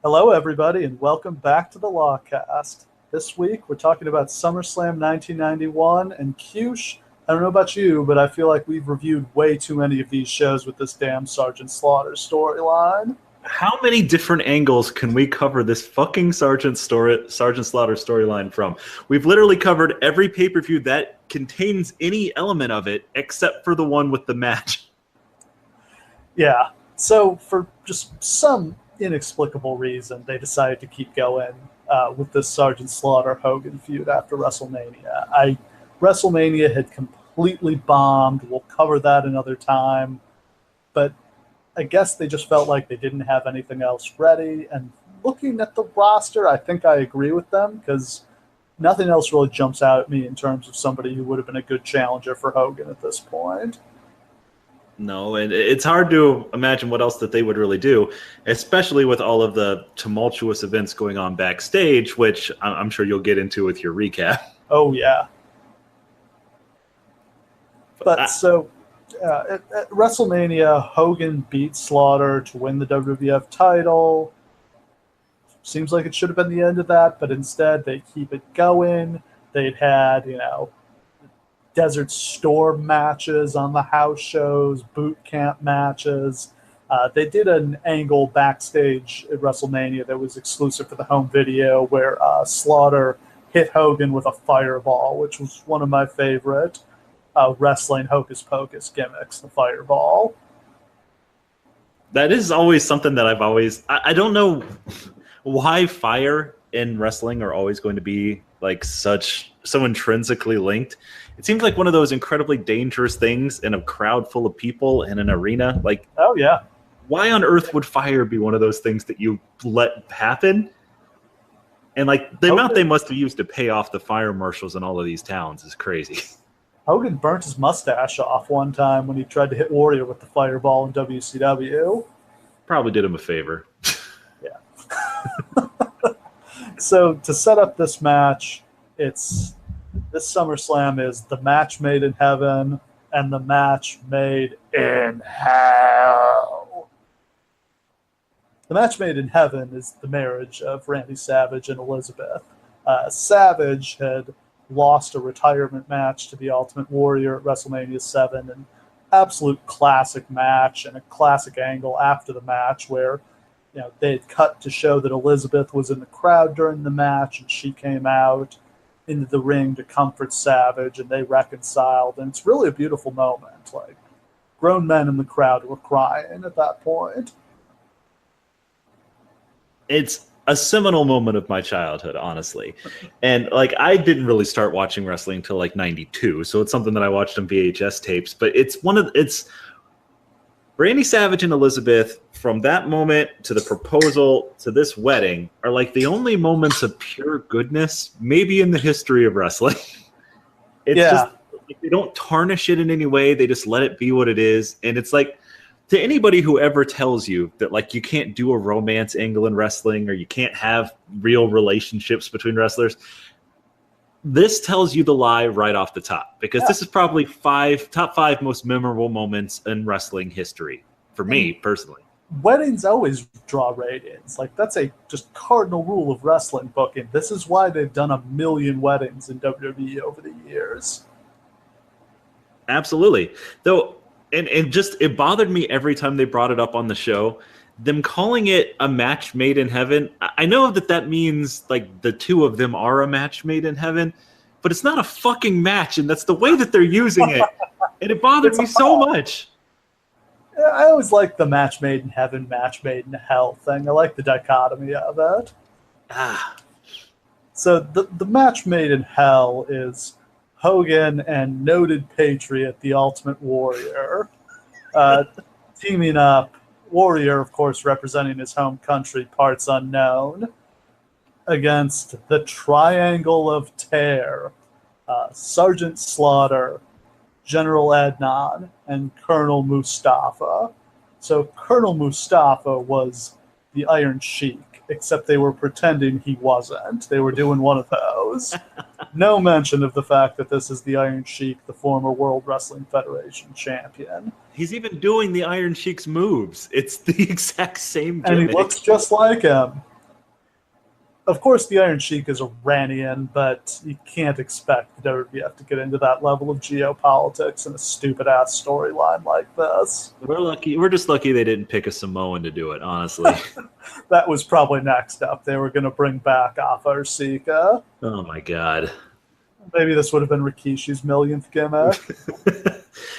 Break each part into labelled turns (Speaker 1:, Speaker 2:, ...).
Speaker 1: Hello, everybody, and welcome back to the Lawcast. This week, we're talking about SummerSlam 1991, and Cush, I don't know about you, but I feel like we've reviewed way too many of these shows with this damn Sergeant Slaughter storyline.
Speaker 2: How many different angles can we cover this fucking Sergeant Slaughter storyline from? We've literally covered every pay-per-view that contains any element of it, except for the one with the match.
Speaker 1: Yeah, so for just some inexplicable reason, they decided to keep going with this Sergeant Slaughter-Hogan feud after WrestleMania. WrestleMania had completely bombed. We'll cover that another time. But I guess they just felt like they didn't have anything else ready. And looking at the roster, I think I agree with them because nothing else really jumps out at me in terms of somebody who would have been a good challenger for Hogan at this point.
Speaker 2: No, and it's hard to imagine what else that they would really do, especially with all of the tumultuous events going on backstage, which I'm sure you'll get into with your recap.
Speaker 1: Oh, yeah. But at WrestleMania, Hogan beat Slaughter to win the WWF title. Seems like it should have been the end of that, but instead they keep it going. They'd had, Desert Storm matches on the house shows, boot camp matches. They did an angle backstage at WrestleMania that was exclusive for the home video where Slaughter hit Hogan with a fireball, which was one of my favorite wrestling hocus pocus gimmicks, the fireball.
Speaker 2: That is always something that I don't know why fire in wrestling are always going to be like so intrinsically linked. It seems like one of those incredibly dangerous things in a crowd full of people in an arena. Like,
Speaker 1: oh yeah,
Speaker 2: why on earth would fire be one of those things that you let happen? And like the amount they must have used to pay off the fire marshals in all of these towns is crazy.
Speaker 1: Hogan burnt his mustache off one time when he tried to hit Warrior with the fireball in WCW.
Speaker 2: Probably did him a favor.
Speaker 1: Yeah. So to set up this match, this SummerSlam is the match made in heaven and the match made in hell. The match made in heaven is the marriage of Randy Savage and Elizabeth. Savage had lost a retirement match to the Ultimate Warrior at WrestleMania 7, an absolute classic match and a classic angle after the match where they had cut to show that Elizabeth was in the crowd during the match and she came out into the ring to comfort Savage and they reconciled, and it's really a beautiful moment. Like, grown men in the crowd were crying at that point.
Speaker 2: It's a seminal moment of my childhood, honestly. And like, I didn't really start watching wrestling until like 92, so it's something that I watched on VHS tapes, but it's Randy Savage and Elizabeth, from that moment to the proposal to this wedding, are like the only moments of pure goodness maybe in the history of wrestling. It's just like, they don't tarnish it in any way. They just let it be what it is. And it's like, to anybody who ever tells you that like you can't do a romance angle in wrestling or you can't have real relationships between wrestlers, this tells you the lie right off the top, because this is probably top five most memorable moments in wrestling history for me personally.
Speaker 1: Weddings always draw ratings. Like, that's a just cardinal rule of wrestling booking. This is why they've done 1 million weddings in WWE over the years.
Speaker 2: Absolutely. Though, and just it bothered me every time they brought it up on the show. Them calling it a match made in heaven. I know that means like the two of them are a match made in heaven, but it's not a fucking match, and that's the way that they're using it. And it bothered me so much.
Speaker 1: I always like the match made in heaven, match made in hell thing. I like the dichotomy of it. So the match made in hell is Hogan and noted patriot, the Ultimate Warrior, teaming up. Warrior, of course, representing his home country, parts unknown, against the Triangle of Terror, Sergeant Slaughter, General Adnan, and Colonel Mustafa. So Colonel Mustafa was the Iron Sheik, except they were pretending he wasn't. They were doing one of those. No mention of the fact that this is the Iron Sheik, the former World Wrestling Federation champion.
Speaker 2: He's even doing the Iron Sheik's moves. It's the exact same gimmick.
Speaker 1: And he looks just like him. Of course, the Iron Sheik is Iranian, but you can't expect the WWF to get into that level of geopolitics in a stupid-ass storyline like this.
Speaker 2: We're lucky. We're just lucky they didn't pick a Samoan to do it, honestly.
Speaker 1: That was probably next up. They were going to bring back Afa Sika.
Speaker 2: Oh, my God.
Speaker 1: Maybe this would have been Rikishi's millionth gimmick.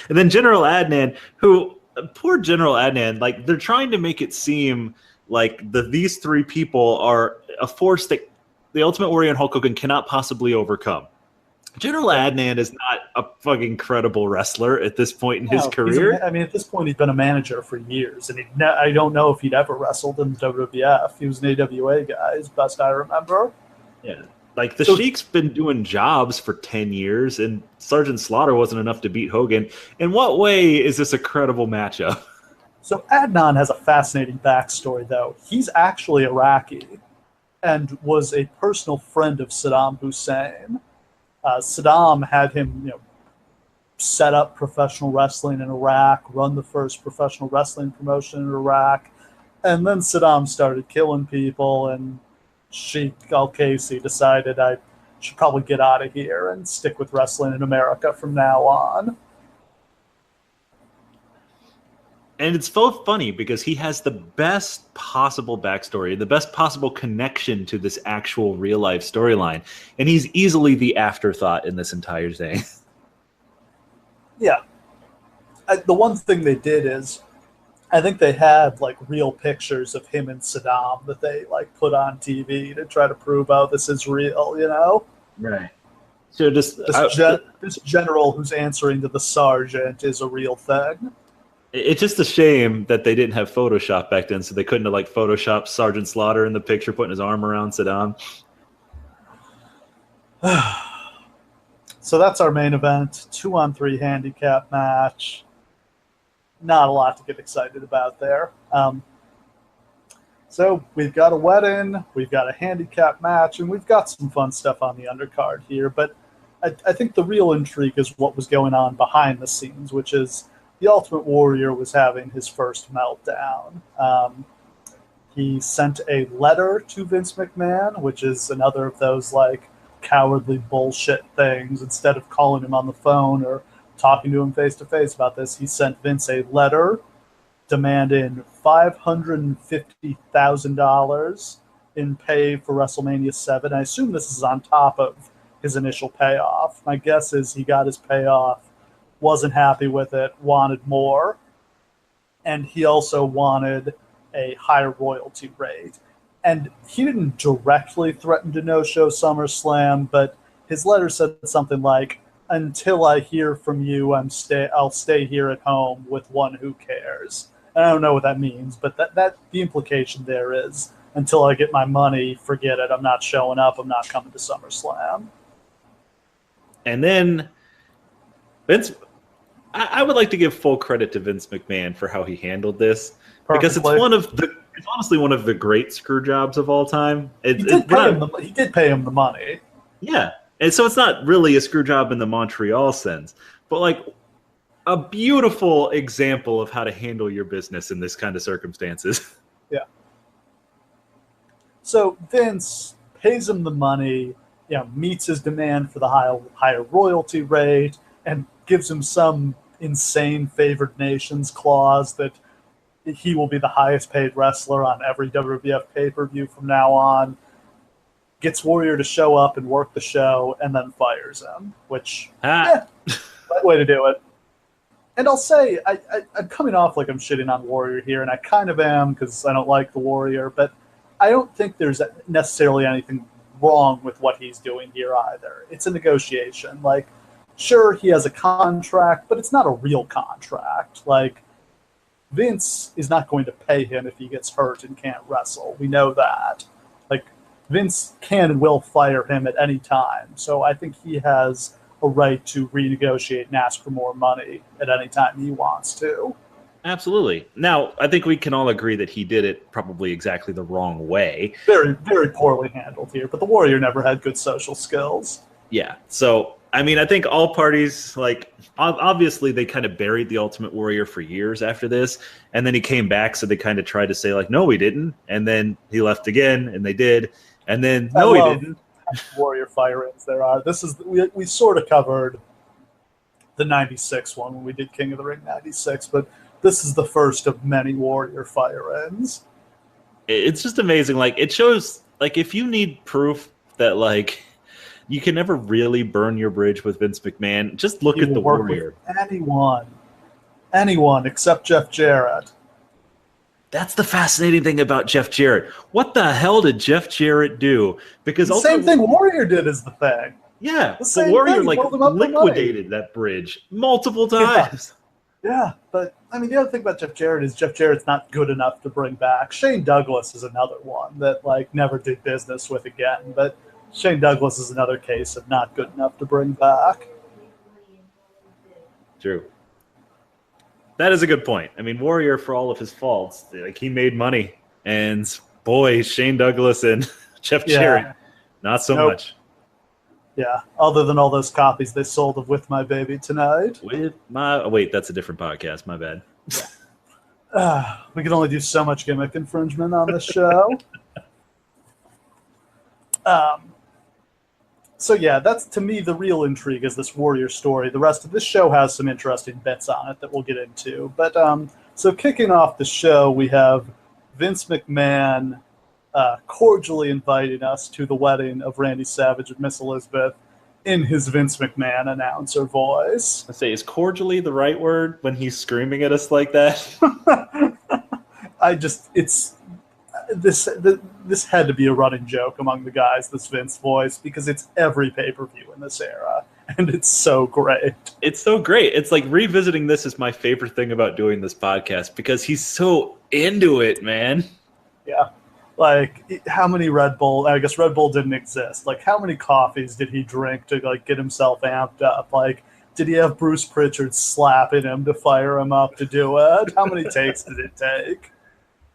Speaker 2: And then General Adnan, who, poor General Adnan, like, they're trying to make it seem like these three people are a force that the Ultimate Warrior and Hulk Hogan cannot possibly overcome. General Adnan is not a fucking credible wrestler at this point in his career.
Speaker 1: At this point, he'd been a manager for years, and I don't know if he'd ever wrestled in the WWF. He was an AWA guy, as best I remember.
Speaker 2: Yeah. Like, the Sheik's been doing jobs for 10 years, and Sergeant Slaughter wasn't enough to beat Hogan. In what way is this a credible matchup?
Speaker 1: So Adnan has a fascinating backstory, though. He's actually Iraqi and was a personal friend of Saddam Hussein. Saddam had him, set up professional wrestling in Iraq, run the first professional wrestling promotion in Iraq, and then Saddam started killing people, and Sheikh Al-Qasi decided I should probably get out of here and stick with wrestling in America from now on.
Speaker 2: And it's so funny because he has the best possible backstory, the best possible connection to this actual real-life storyline. And he's easily the afterthought in this entire thing.
Speaker 1: Yeah. The one thing they did is, I think they had, real pictures of him and Saddam that they, put on TV to try to prove, oh, this is real,
Speaker 2: Right. So just...
Speaker 1: This general who's answering to the sergeant is a real thing.
Speaker 2: It's just a shame that they didn't have Photoshop back then, so they couldn't have Photoshopped Sergeant Slaughter in the picture, putting his arm around Saddam.
Speaker 1: So that's our main event, 2-on-3 handicap match. Not a lot to get excited about there. So we've got a wedding, we've got a handicap match, and we've got some fun stuff on the undercard here. But I think the real intrigue is what was going on behind the scenes, which is the Ultimate Warrior was having his first meltdown. He sent a letter to Vince McMahon, which is another of those cowardly bullshit things. Instead of calling him on the phone or talking to him face to face about this, he sent Vince a letter demanding $550,000 in pay for WrestleMania 7. I assume this is on top of his initial payoff. My guess is he got his payoff, wasn't happy with it, wanted more, and he also wanted a higher royalty rate. And he didn't directly threaten to no-show SummerSlam, but his letter said something like, until I hear from you, I'll stay here at home with one who cares. And I don't know what that means, but that the implication there is, until I get my money, forget it. I'm not showing up. I'm not coming to SummerSlam.
Speaker 2: And then Vince, I would like to give full credit to Vince McMahon for how he handled this. Because it's honestly one of the great screw jobs of all time. He did
Speaker 1: pay him the money.
Speaker 2: Yeah. And so it's not really a screw job in the Montreal sense, but a beautiful example of how to handle your business in this kind of circumstances.
Speaker 1: Yeah. So Vince pays him the money, meets his demand for the higher royalty rate, and gives him some insane favored nations clause that he will be the highest paid wrestler on every WWF pay-per-view from now on. Gets Warrior to show up and work the show, and then fires him, which, right way to do it. And I'll say, I'm coming off like I'm shitting on Warrior here, and I kind of am because I don't like the Warrior, but I don't think there's necessarily anything wrong with what he's doing here either. It's a negotiation. Sure, he has a contract, but it's not a real contract. Vince is not going to pay him if he gets hurt and can't wrestle. We know that. Vince can and will fire him at any time. So I think he has a right to renegotiate and ask for more money at any time he wants to.
Speaker 2: Absolutely. Now, I think we can all agree that he did it probably exactly the wrong way.
Speaker 1: Very, very poorly handled here, but the Warrior never had good social skills.
Speaker 2: Yeah. So, I think all parties, obviously they kind of buried the Ultimate Warrior for years after this, and then he came back, so they kind of tried to say, no, we didn't, and then he left again, and they did. And then, no, he didn't.
Speaker 1: Warrior fire-ins there are. This is we sort of covered the 96 one when we did King of the Ring 96, but this is the first of many Warrior fire-ins.
Speaker 2: It's just amazing. Like, it shows, like, if you need proof that, like, you can never really burn your bridge with Vince McMahon, just look at the Warrior.
Speaker 1: Anyone except Jeff Jarrett.
Speaker 2: That's the fascinating thing about Jeff Jarrett. What the hell did Jeff Jarrett do? Because
Speaker 1: the same thing Warrior did is the thing.
Speaker 2: Yeah, the Warrior like liquidated that bridge multiple times.
Speaker 1: Yeah, but I mean, the other thing about Jeff Jarrett is Jeff Jarrett's not good enough to bring back. Shane Douglas is another one that like never did business with again. But Shane Douglas is another case of not good enough to bring back.
Speaker 2: True. That is a good point. I mean, Warrior, for all of his faults, like he made money, and boy, Shane Douglas and Jeff Jarrett, not so much.
Speaker 1: Yeah, other than all those copies they sold of With My Baby Tonight.
Speaker 2: Wait, that's a different podcast. My bad.
Speaker 1: We can only do so much gimmick infringement on this show. So yeah, that's to me the real intrigue is this Warrior story. The rest of this show has some interesting bits on it that we'll get into. But so kicking off the show, we have Vince McMahon cordially inviting us to the wedding of Randy Savage and Miss Elizabeth in his Vince McMahon announcer voice.
Speaker 2: I say, is cordially the right word when he's screaming at us like that?
Speaker 1: This had to be a running joke among the guys, this Vince voice, because it's every pay-per-view in this era, and it's so great.
Speaker 2: It's so great. It's like revisiting this is my favorite thing about doing this podcast because he's so into it, man.
Speaker 1: Yeah. Like, how many Red Bull, I guess Red Bull didn't exist. Like, how many coffees did he drink to, like, get himself amped up? Like, did he have Bruce Pritchard slapping him to fire him up to do it? How many takes did it take?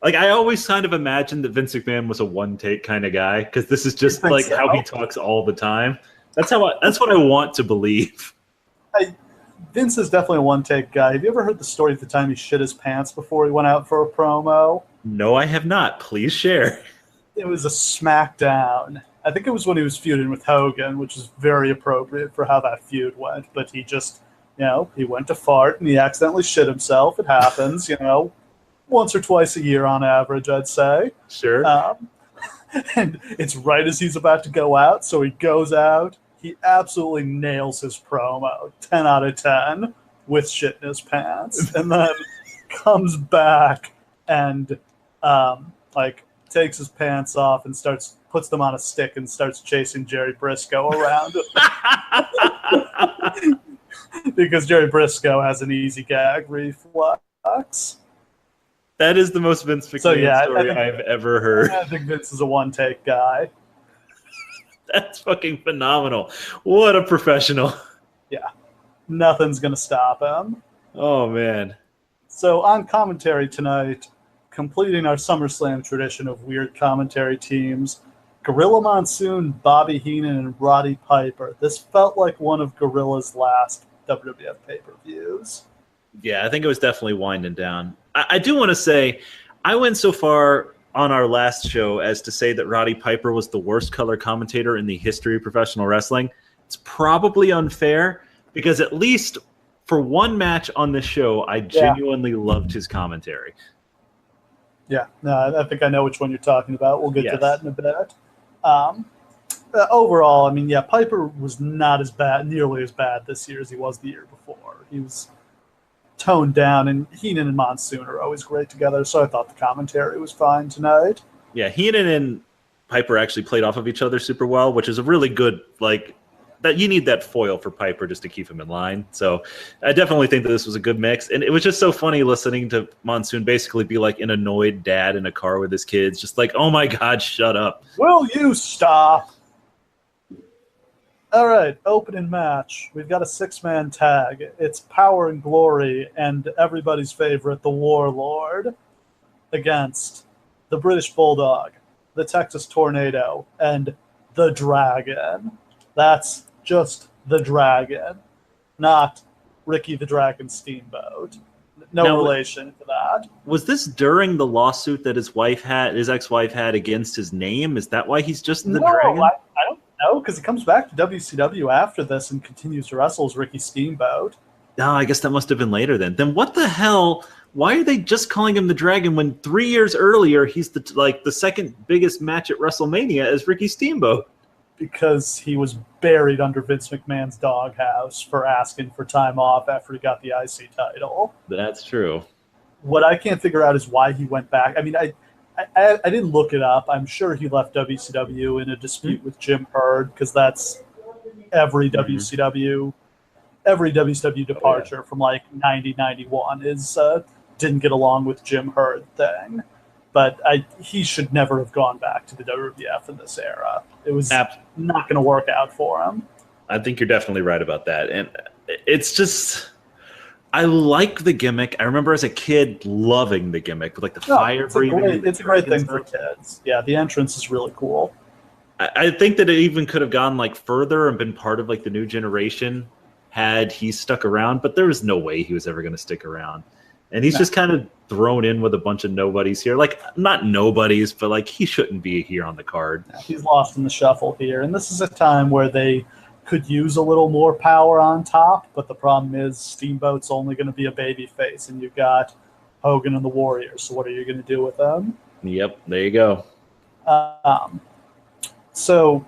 Speaker 2: Like, I always kind of imagined that Vince McMahon was a one-take kind of guy because this is just, like, how he talks all the time. That's what I want to believe.
Speaker 1: Vince is definitely a one-take guy. Have you ever heard the story of the time he shit his pants before he went out for a promo?
Speaker 2: No, I have not. Please share.
Speaker 1: It was a SmackDown. I think it was when he was feuding with Hogan, which is very appropriate for how that feud went. But he just, he went to fart and he accidentally shit himself. It happens, once or twice a year on average, I'd say.
Speaker 2: Sure.
Speaker 1: And it's right as he's about to go out, so he goes out. He absolutely nails his promo, 10 out of 10, with shit in his pants, and then comes back and takes his pants off and puts them on a stick and starts chasing Jerry Briscoe around. Because Jerry Briscoe has an easy gag reflex.
Speaker 2: That is the most Vince McMahon story I've ever heard.
Speaker 1: I think Vince is a one-take guy.
Speaker 2: That's fucking phenomenal. What a professional.
Speaker 1: Yeah. Nothing's going to stop him.
Speaker 2: Oh, man.
Speaker 1: So on commentary tonight, completing our SummerSlam tradition of weird commentary teams, Gorilla Monsoon, Bobby Heenan, and Roddy Piper. This felt like one of Gorilla's last WWF pay-per-views.
Speaker 2: Yeah, I think it was definitely winding down. I do want to say, I went so far on our last show as to say that Roddy Piper was the worst color commentator in the history of professional wrestling. It's probably unfair because at least for one match on this show, I genuinely loved his commentary.
Speaker 1: Yeah, no, I think I know which one you're talking about. We'll get to that in a bit. Overall, I mean, Piper was not nearly as bad this year as he was the year before. He was toned down, and Heenan and Monsoon are always great together, so I thought the commentary was fine tonight.
Speaker 2: Yeah, Heenan and Piper actually played off of each other super well, which is a really good, that you need that foil for Piper just to keep him in line. So I definitely think that this was a good mix. And it was just so funny listening to Monsoon basically be like an annoyed dad in a car with his kids, just like, oh my God, shut up.
Speaker 1: Will you stop? All right, opening match. We've got a 6-man tag. It's Power and Glory and everybody's favorite, the Warlord, against the British Bulldog, the Texas Tornado, and the Dragon. That's just the Dragon, not Ricky the Dragon Steamboat. No
Speaker 2: Now,
Speaker 1: relation to that.
Speaker 2: was this during the lawsuit that his ex-wife had against his name? Is that why he's just the Dragon?
Speaker 1: I don't know, because he comes back to WCW after this and continues to wrestle as Ricky Steamboat.
Speaker 2: Oh, I guess that must have been later then. Then what the hell? Why are they just calling him the Dragon when 3 years earlier he's the second biggest match at WrestleMania as Ricky Steamboat?
Speaker 1: Because he was buried under Vince McMahon's doghouse for asking for time off after he got the IC title.
Speaker 2: That's true.
Speaker 1: What I can't figure out is why he went back. I mean, I didn't look it up. I'm sure he left WCW in a dispute with Jim Herd, because that's every WCW departure from like 90, 91 is didn't get along with Jim Herd thing. But he should never have gone back to the WWF in this era. It was not going to work out for him.
Speaker 2: I think you're definitely right about that. And it's just, I like the gimmick. I remember as a kid loving the gimmick with like the fire breathing.
Speaker 1: It's a great thing for kids. Yeah, the entrance is really cool.
Speaker 2: I think that it even could have gone like further and been part of like the new generation had he stuck around, but there was no way he was ever going to stick around. And he's just kind of thrown in with a bunch of nobodies here. Like, not nobodies, but like he shouldn't be here on the card.
Speaker 1: Yeah, he's lost in the shuffle here. And this is a time where they could use a little more power on top, but the problem is Steamboat's only going to be a baby face, and you've got Hogan and the Warriors. So what are you going to do with them?
Speaker 2: Yep, there you go.
Speaker 1: So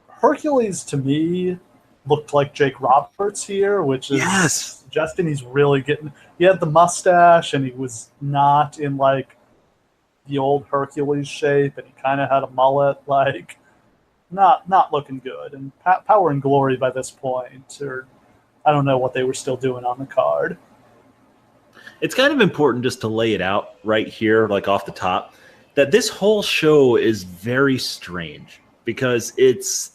Speaker 1: Hercules, to me, looked like Jake Roberts here, which is suggesting he's really getting... He had the mustache, and he was not in, like, the old Hercules shape, and he kind of had a mullet, like, not looking good. And Power and Glory by this point, or I don't know what they were still doing on the card.
Speaker 2: It's kind of important just to lay it out right here, like off the top, that this whole show is very strange, because it's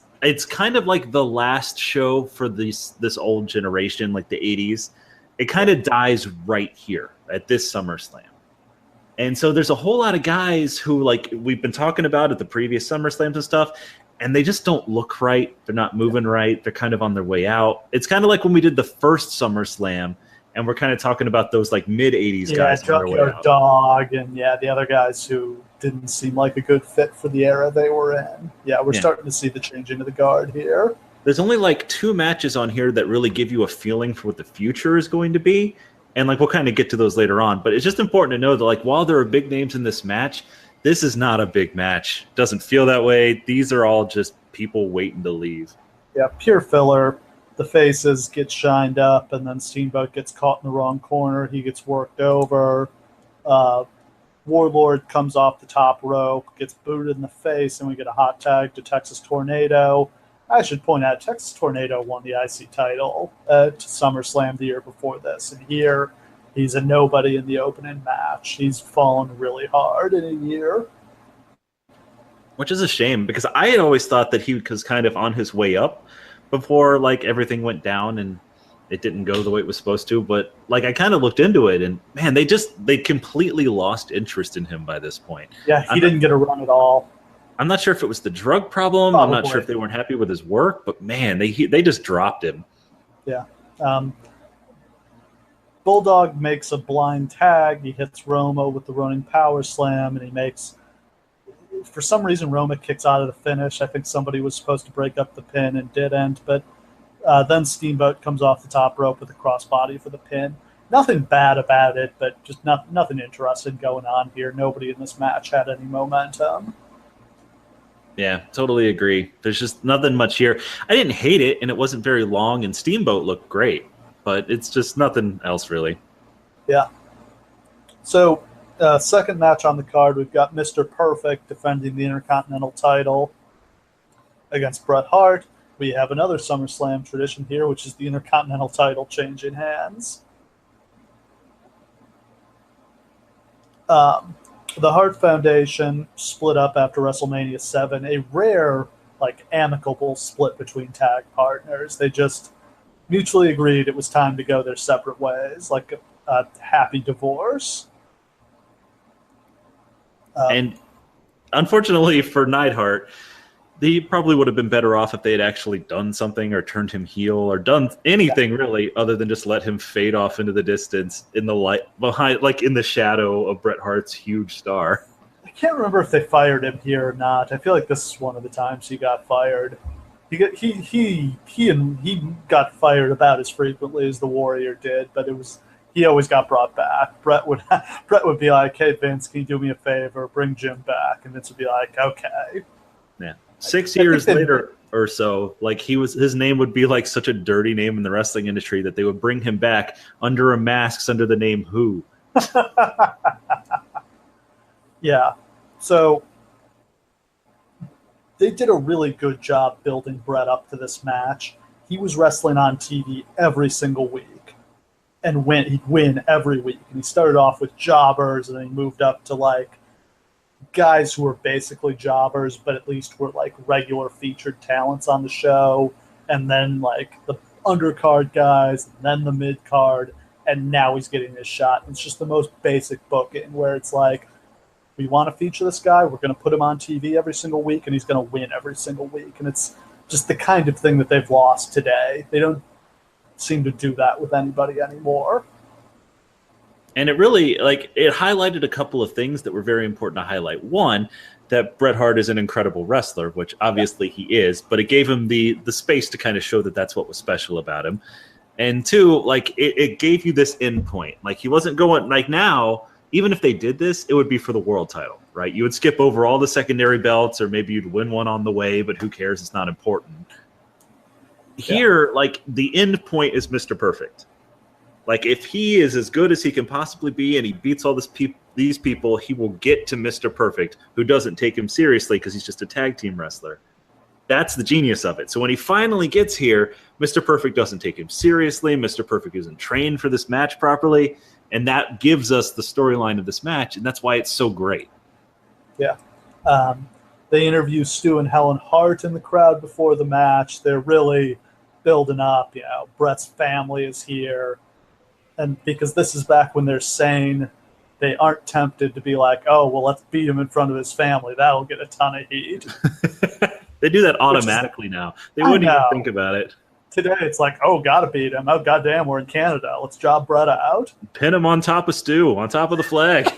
Speaker 2: kind of like the last show for this old generation, like the 80s. It kind of dies right here at this SummerSlam. And so there's a whole lot of guys who, like we've been talking about at the previous SummerSlams and stuff, and they just don't look right. They're not moving right. They're kind of on their way out. It's kind of like when we did the first SummerSlam, and we're kind of talking about those like mid-80s guys on their way out.
Speaker 1: Dog and the other guys who didn't seem like a good fit for the era they were in. Yeah, we're starting to see the changing of the guard here.
Speaker 2: There's only like 2 matches on here that really give you a feeling for what the future is going to be. And like we'll kind of get to those later on. But it's just important to know that like while there are big names in this match, this is not a big match. Doesn't feel that way. These are all just people waiting to leave.
Speaker 1: Yeah, pure filler. The faces get shined up, and then Steamboat gets caught in the wrong corner. He gets worked over. Warlord comes off the top rope, gets booted in the face, and we get a hot tag to Texas Tornado. I should point out, Texas Tornado won the IC title to SummerSlam the year before this. And here, he's a nobody in the opening match. He's fallen really hard in a year.
Speaker 2: Which is a shame, because I had always thought that he was kind of on his way up before like everything went down and it didn't go the way it was supposed to. But like I kind of looked into it, and man, they completely lost interest in him by this point.
Speaker 1: Yeah, he didn't get a run at all.
Speaker 2: I'm not sure if it was the drug problem.
Speaker 1: Probably.
Speaker 2: I'm not sure if they weren't happy with his work, but man, they just dropped him.
Speaker 1: Yeah. Bulldog makes a blind tag. He hits Roma with the running power slam, and he makes... For some reason, Roma kicks out of the finish. I think somebody was supposed to break up the pin and didn't, but then Steamboat comes off the top rope with a crossbody for the pin. Nothing bad about it, but just nothing interesting going on here. Nobody in this match had any momentum.
Speaker 2: Yeah, totally agree. There's just nothing much here. I didn't hate it, and it wasn't very long, and Steamboat looked great, but it's just nothing else really.
Speaker 1: Yeah. So, second match on the card, we've got Mr. Perfect defending the Intercontinental title against Bret Hart. We have another SummerSlam tradition here, which is the Intercontinental title changing hands. The Hart Foundation split up after WrestleMania 7, a rare, like, amicable split between tag partners. They just mutually agreed it was time to go their separate ways, like a happy divorce.
Speaker 2: And unfortunately for Neidhart, He probably would have been better off if they had actually done something or turned him heel or done anything really other than just let him fade off into the distance in the light behind, like in the shadow of Bret Hart's huge star.
Speaker 1: I can't remember if they fired him here or not. I feel like this is one of the times he got fired. He got fired about as frequently as the Warrior did, but he always got brought back. Bret would be like, "Hey Vince, can you do me a favor? Bring Jim back," and Vince would be like, "Okay."
Speaker 2: Yeah. 6 years later or so, like his name would be like such a dirty name in the wrestling industry that they would bring him back under a mask under the name Who.
Speaker 1: Yeah. So they did a really good job building Bret up to this match. He was wrestling on TV every single week and he'd win every week. And he started off with jobbers and then he moved up to like guys who were basically jobbers, but at least were like regular featured talents on the show, and then like the undercard guys, and then the mid card, and now he's getting his shot. It's just the most basic booking where it's like, we want to feature this guy, we're going to put him on TV every single week, and he's going to win every single week. And it's just the kind of thing that they've lost today. They don't seem to do that with anybody anymore.
Speaker 2: And it really, like, it highlighted a couple of things that were very important to highlight. One, that Bret Hart is an incredible wrestler, which obviously he is, but it gave him the space to kind of show that that's what was special about him. And two, like, it gave you this end point. Like, he wasn't going, like, now, even if they did this, it would be for the world title, right? You would skip over all the secondary belts, or maybe you'd win one on the way, but who cares? It's not important. Here, like, the end point is Mr. Perfect. Like, if he is as good as he can possibly be and he beats all these people, he will get to Mr. Perfect, who doesn't take him seriously because he's just a tag team wrestler. That's the genius of it. So when he finally gets here, Mr. Perfect doesn't take him seriously. Mr. Perfect isn't trained for this match properly. And that gives us the storyline of this match, and that's why it's so great.
Speaker 1: Yeah. They interview Stu and Helen Hart in the crowd before the match. They're really building up. You know, Bret's family is here. And because this is back when they're sane, they aren't tempted to be like, "Oh, well, let's beat him in front of his family. That'll get a ton of heat."
Speaker 2: They do that automatically now. They wouldn't even think about it.
Speaker 1: Today, it's like, "Oh, gotta beat him. Oh, goddamn, we're in Canada. Let's job Bret out."
Speaker 2: Pin him on top of Stu, on top of the flag.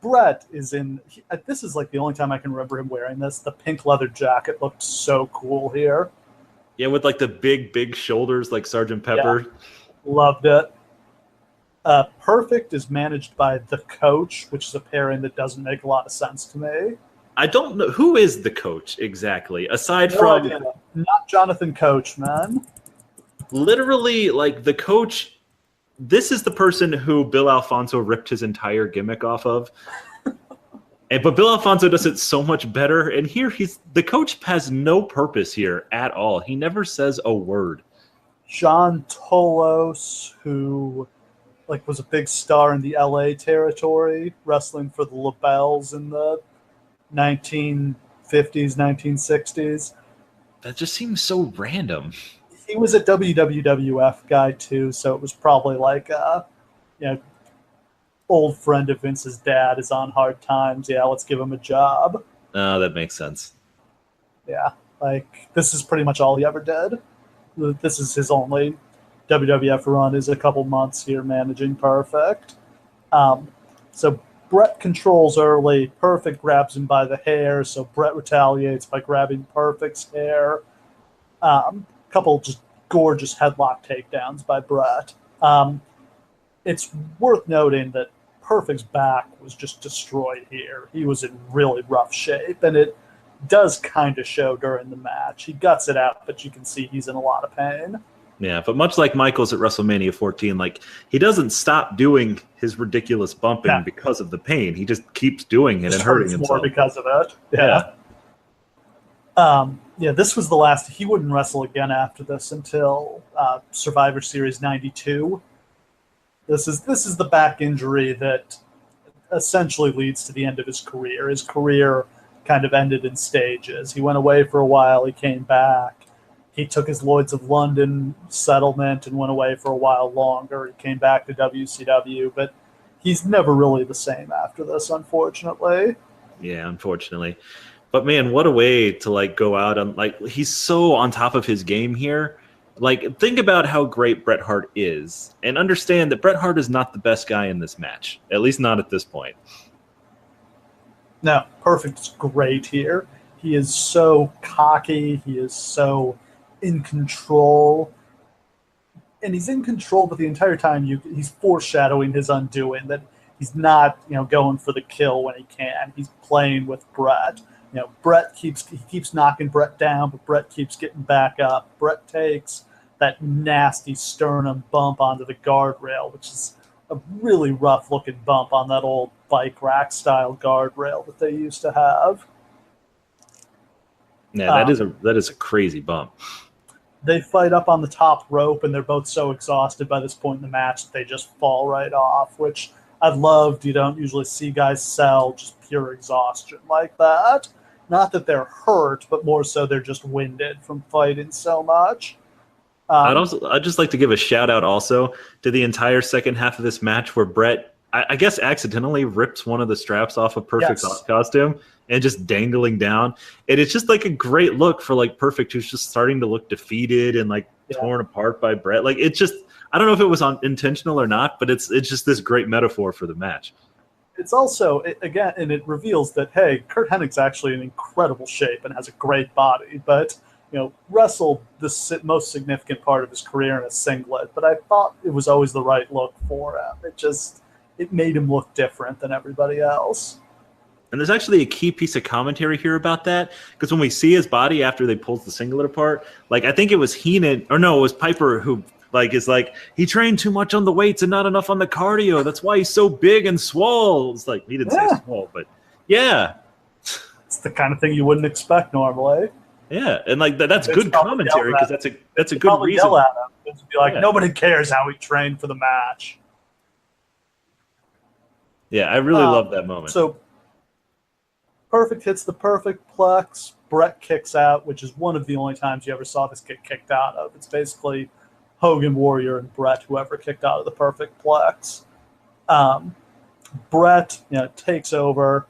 Speaker 1: Bret is in. This is like the only time I can remember him wearing this. The pink leather jacket looked so cool here.
Speaker 2: Yeah, with like the big shoulders like Sgt. Pepper.
Speaker 1: Yeah, loved it. Perfect is managed by The Coach, which is a pairing that doesn't make a lot of sense to me.
Speaker 2: I don't know. Who is The Coach exactly? Aside from...
Speaker 1: idea. Not Jonathan Coach, man.
Speaker 2: Literally, like, The Coach... This is the person who Bill Alfonso ripped his entire gimmick off of. But Bill Alfonso does it so much better. And here, The Coach has no purpose here at all. He never says a word.
Speaker 1: John Tolos, who was a big star in the LA territory, wrestling for the LaBelles in the 1950s, 1960s.
Speaker 2: That just seems so random.
Speaker 1: He was a WWF guy too, so it was probably like old friend of Vince's dad is on hard times. Yeah, let's give him a job.
Speaker 2: Oh, that makes sense.
Speaker 1: Yeah, like this is pretty much all he ever did. This is his only WWF run, is a couple months here managing Perfect. So Bret controls early. Perfect grabs him by the hair, so Bret retaliates by grabbing Perfect's hair. Couple just gorgeous headlock takedowns by Bret. It's worth noting that Perfect's back was just destroyed here. He was in really rough shape, and it does kind of show during the match. He guts it out, but you can see he's in a lot of pain.
Speaker 2: Yeah, but much like Michaels at WrestleMania 14, like, he doesn't stop doing his ridiculous bumping because of the pain. He just keeps doing it and hurting himself.
Speaker 1: More because of it. Yeah. This was the last. He wouldn't wrestle again after this until Survivor Series 92. This is the back injury that essentially leads to the end of his career. His career kind of ended in stages. He went away for a while. He came back. He took his Lloyds of London settlement and went away for a while longer. He came back to WCW, but he's never really the same after this, unfortunately.
Speaker 2: Yeah, unfortunately. But man, what a way to like go out and like he's so on top of his game here. Like think about how great Bret Hart is and understand that Bret Hart is not the best guy in this match, at least not at this point.
Speaker 1: No, Perfect is great here. He is so cocky. He is so in control. And he's in control, but the entire time he's foreshadowing his undoing, that he's not, going for the kill when he can. He's playing with Bret. Bret keeps knocking Bret down, but Bret keeps getting back up. Bret takes that nasty sternum bump onto the guardrail, which is a really rough looking bump on that old bike rack style guardrail that they used to have.
Speaker 2: Yeah, that is a crazy bump.
Speaker 1: They fight up on the top rope, and they're both so exhausted by this point in the match that they just fall right off, which I've loved. You don't usually see guys sell just pure exhaustion like that. Not that they're hurt, but more so they're just winded from fighting so much.
Speaker 2: I'd just like to give a shout out also to the entire second half of this match where Bret, I guess, accidentally rips one of the straps off of Perfect's costume and just dangling down. And it's just like a great look for like Perfect, who's just starting to look defeated and like torn apart by Bret. Like it's just, I don't know if it was intentional or not, but it's just this great metaphor for the match.
Speaker 1: It's also, again, and it reveals that, hey, Curt Hennig's actually in incredible shape and has a great body, but wrestled the most significant part of his career in a singlet, but I thought it was always the right look for him. It made him look different than everybody else.
Speaker 2: And there's actually a key piece of commentary here about that, because when we see his body after they pulled the singlet apart, like I think it was Heenan, or no, it was Piper who is like, he trained too much on the weights and not enough on the cardio. That's why he's so big and swole. It's like, he didn't say swole, but yeah.
Speaker 1: It's the kind of thing you wouldn't expect normally.
Speaker 2: Yeah, and like that's good commentary because that's a good reason.
Speaker 1: Yell at him. It'd be like, nobody cares how he trained for the match.
Speaker 2: Yeah, I really love that moment.
Speaker 1: So Perfect hits the Perfect Plex. Bret kicks out, which is one of the only times you ever saw this get kicked out of. It's basically Hogan, Warrior, and Bret, whoever kicked out of the Perfect Plex. Bret, takes over,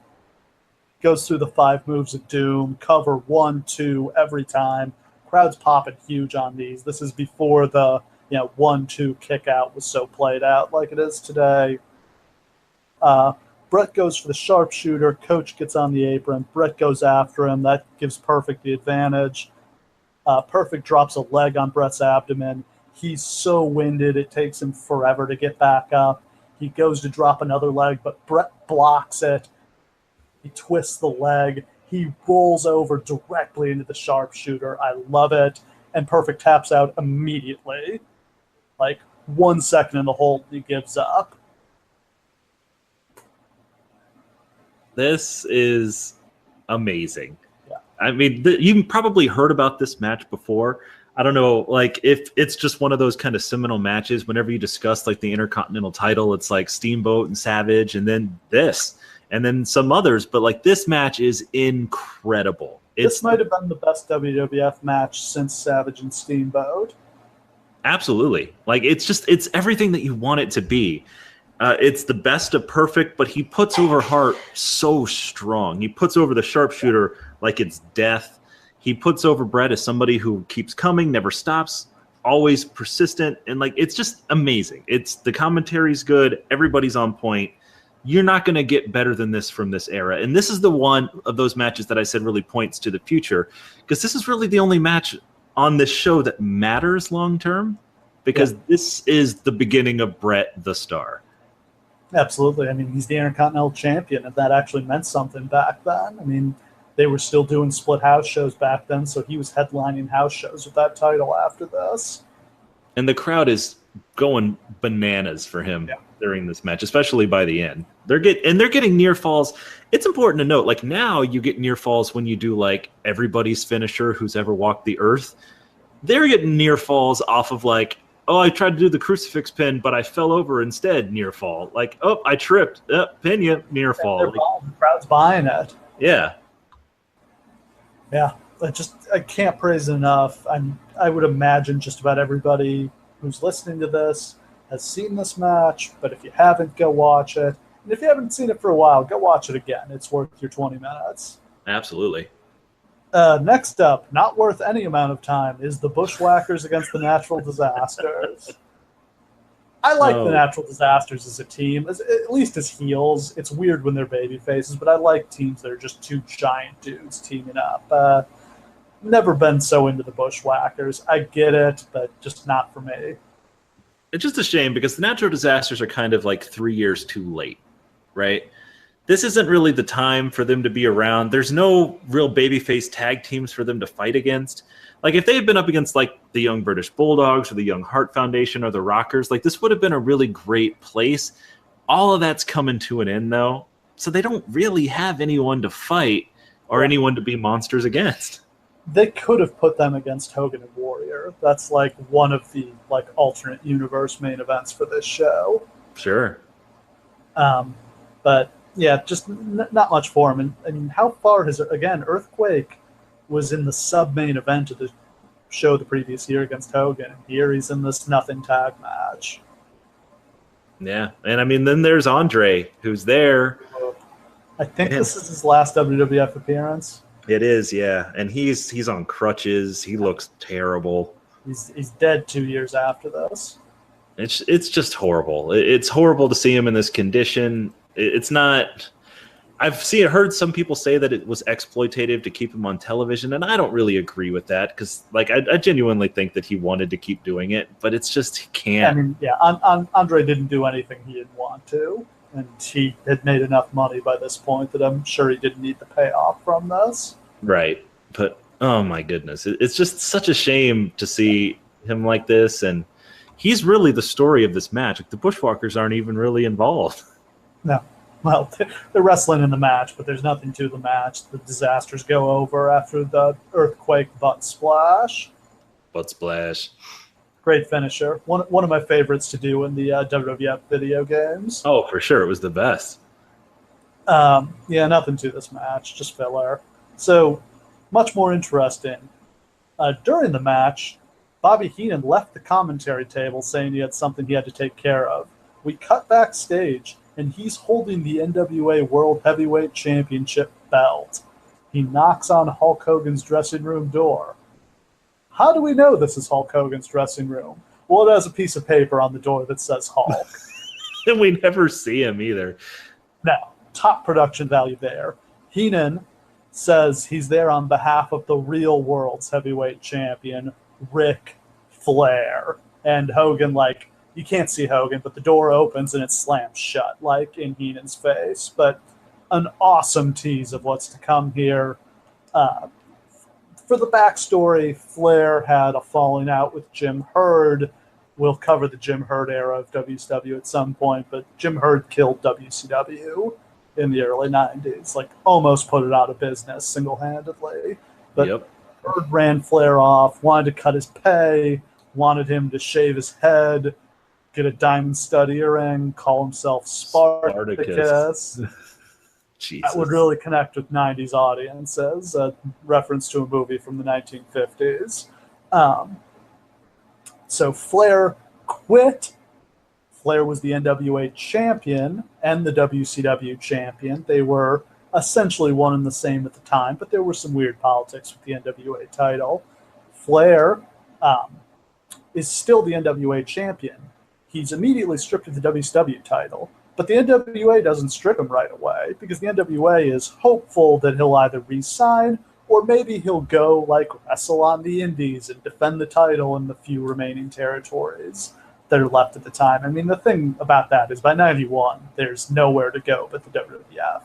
Speaker 1: goes through the 5 moves of doom, cover 1, 2 every time. Crowd's popping huge on these. This is before the 1-2 kick out was so played out like it is today. Bret goes for the sharpshooter. Coach gets on the apron. Bret goes after him. That gives Perfect the advantage. Perfect drops a leg on Bret's abdomen. He's so winded, it takes him forever to get back up. He goes to drop another leg, but Bret blocks it. He twists the leg. He rolls over directly into the sharpshooter. I love it. And Perfect taps out immediately. Like 1 second in the hold, he gives up.
Speaker 2: This is amazing. Yeah. I mean, you probably heard about this match before. I don't know, like if it's just one of those kind of seminal matches. Whenever you discuss like the Intercontinental title, it's like Steamboat and Savage, and then this, and then some others. But like this match is incredible.
Speaker 1: This might have been the best WWF match since Savage and Steamboat.
Speaker 2: Absolutely, like it's everything that you want it to be. It's the best of Perfect, but he puts over Hart so strong. He puts over the sharpshooter like it's death. He puts over Bret as somebody who keeps coming, never stops, always persistent, and like it's just amazing. The commentary's good, everybody's on point. You're not going to get better than this from this era. And this is the one of those matches that I said really points to the future, because this is really the only match on this show that matters long term, because this is the beginning of Bret the Star.
Speaker 1: Absolutely. I mean, he's the Intercontinental Champion, and that actually meant something back then. I mean, they were still doing split house shows back then, so he was headlining house shows with that title after this.
Speaker 2: And the crowd is going bananas for him during this match, especially by the end. They're getting near falls. It's important to note, like now you get near falls when you do like everybody's finisher who's ever walked the earth. They're getting near falls off of like, oh, I tried to do the crucifix pin, but I fell over instead, near fall. Like, oh, I tripped. Pin you, near fall. Like,
Speaker 1: the crowd's buying it.
Speaker 2: Yeah.
Speaker 1: Yeah. I can't praise it enough. I would imagine just about everybody who's listening to this has seen this match, but if you haven't, go watch it. And if you haven't seen it for a while, go watch it again. It's worth your 20 minutes.
Speaker 2: Absolutely.
Speaker 1: Next up, not worth any amount of time, is the Bushwhackers against the Natural Disasters. I like the Natural Disasters as a team, at least as heels. It's weird when they're baby faces, but I like teams that are just two giant dudes teaming up. Never been so into the Bushwhackers. I get it, but just not for me.
Speaker 2: It's just a shame because the Natural Disasters are kind of like 3 years too late, right? This isn't really the time for them to be around. There's no real babyface tag teams for them to fight against. Like, if they had been up against, like, the Young British Bulldogs or the Young Heart Foundation or the Rockers, like, this would have been a really great place. All of that's coming to an end, though. So they don't really have anyone to fight or anyone to be monsters against.
Speaker 1: They could have put them against Hogan and Warrior. That's, like, one of the, like, alternate universe main events for this show.
Speaker 2: Sure.
Speaker 1: But, yeah, just not much for him. And how far has it... Again, Earthquake was in the sub-main event of the show the previous year against Hogan. And here he's in this nothing tag match.
Speaker 2: Yeah, and I mean, then there's Andre, who's there.
Speaker 1: I think this is his last WWF appearance.
Speaker 2: It is, yeah. And he's on crutches. He looks terrible.
Speaker 1: He's dead 2 years after this.
Speaker 2: It's just horrible. It's horrible to see him in this condition. It's not... I've heard some people say that it was exploitative to keep him on television, and I don't really agree with that because, like, I genuinely think that he wanted to keep doing it, but it's just he can't.
Speaker 1: I mean, yeah, Andre didn't do anything he didn't want to, and he had made enough money by this point that I'm sure he didn't need the payoff from this.
Speaker 2: Right, but oh my goodness, it's just such a shame to see him like this, and he's really the story of this match. Like, the Bushwhackers aren't even really involved.
Speaker 1: No. Well, they're wrestling in the match, but there's nothing to the match. The Disasters go over after the Earthquake butt splash.
Speaker 2: Butt splash.
Speaker 1: Great finisher. One of my favorites to do in the WWF video games.
Speaker 2: Oh, for sure. It was the best.
Speaker 1: Yeah, nothing to this match. Just filler. So, much more interesting. During the match, Bobby Heenan left the commentary table saying he had something he had to take care of. We cut backstage, and he's holding the NWA World Heavyweight Championship belt. He knocks on Hulk Hogan's dressing room door. How do we know this is Hulk Hogan's dressing room? Well, it has a piece of paper on the door that says Hulk.
Speaker 2: And we never see him either.
Speaker 1: No, top production value there. Heenan says he's there on behalf of the real world's heavyweight champion, Ric Flair. And Hogan, like, you can't see Hogan, but the door opens and it slams shut, like in Heenan's face. But an awesome tease of what's to come here. For the backstory, Flair had a falling out with Jim Herd. We'll cover the Jim Herd era of WCW at some point, but Jim Herd killed WCW in the early 90s, like almost put it out of business single-handedly. But Herd ran Flair off, wanted to cut his pay, wanted him to shave his head, get a diamond stud earring, call himself Spartacus. That would really connect with 90s audiences, a reference to a movie from the 1950s. So Flair quit. Flair was the NWA champion and the WCW champion. They were essentially one and the same at the time, but there were some weird politics with the NWA title. Flair is still the NWA champion. He's immediately stripped of the WCW title, but the NWA doesn't strip him right away because the NWA is hopeful that he'll either re-sign or maybe he'll go like wrestle on the indies and defend the title in the few remaining territories that are left at the time. I mean, the thing about that is by 91, there's nowhere to go but the WWF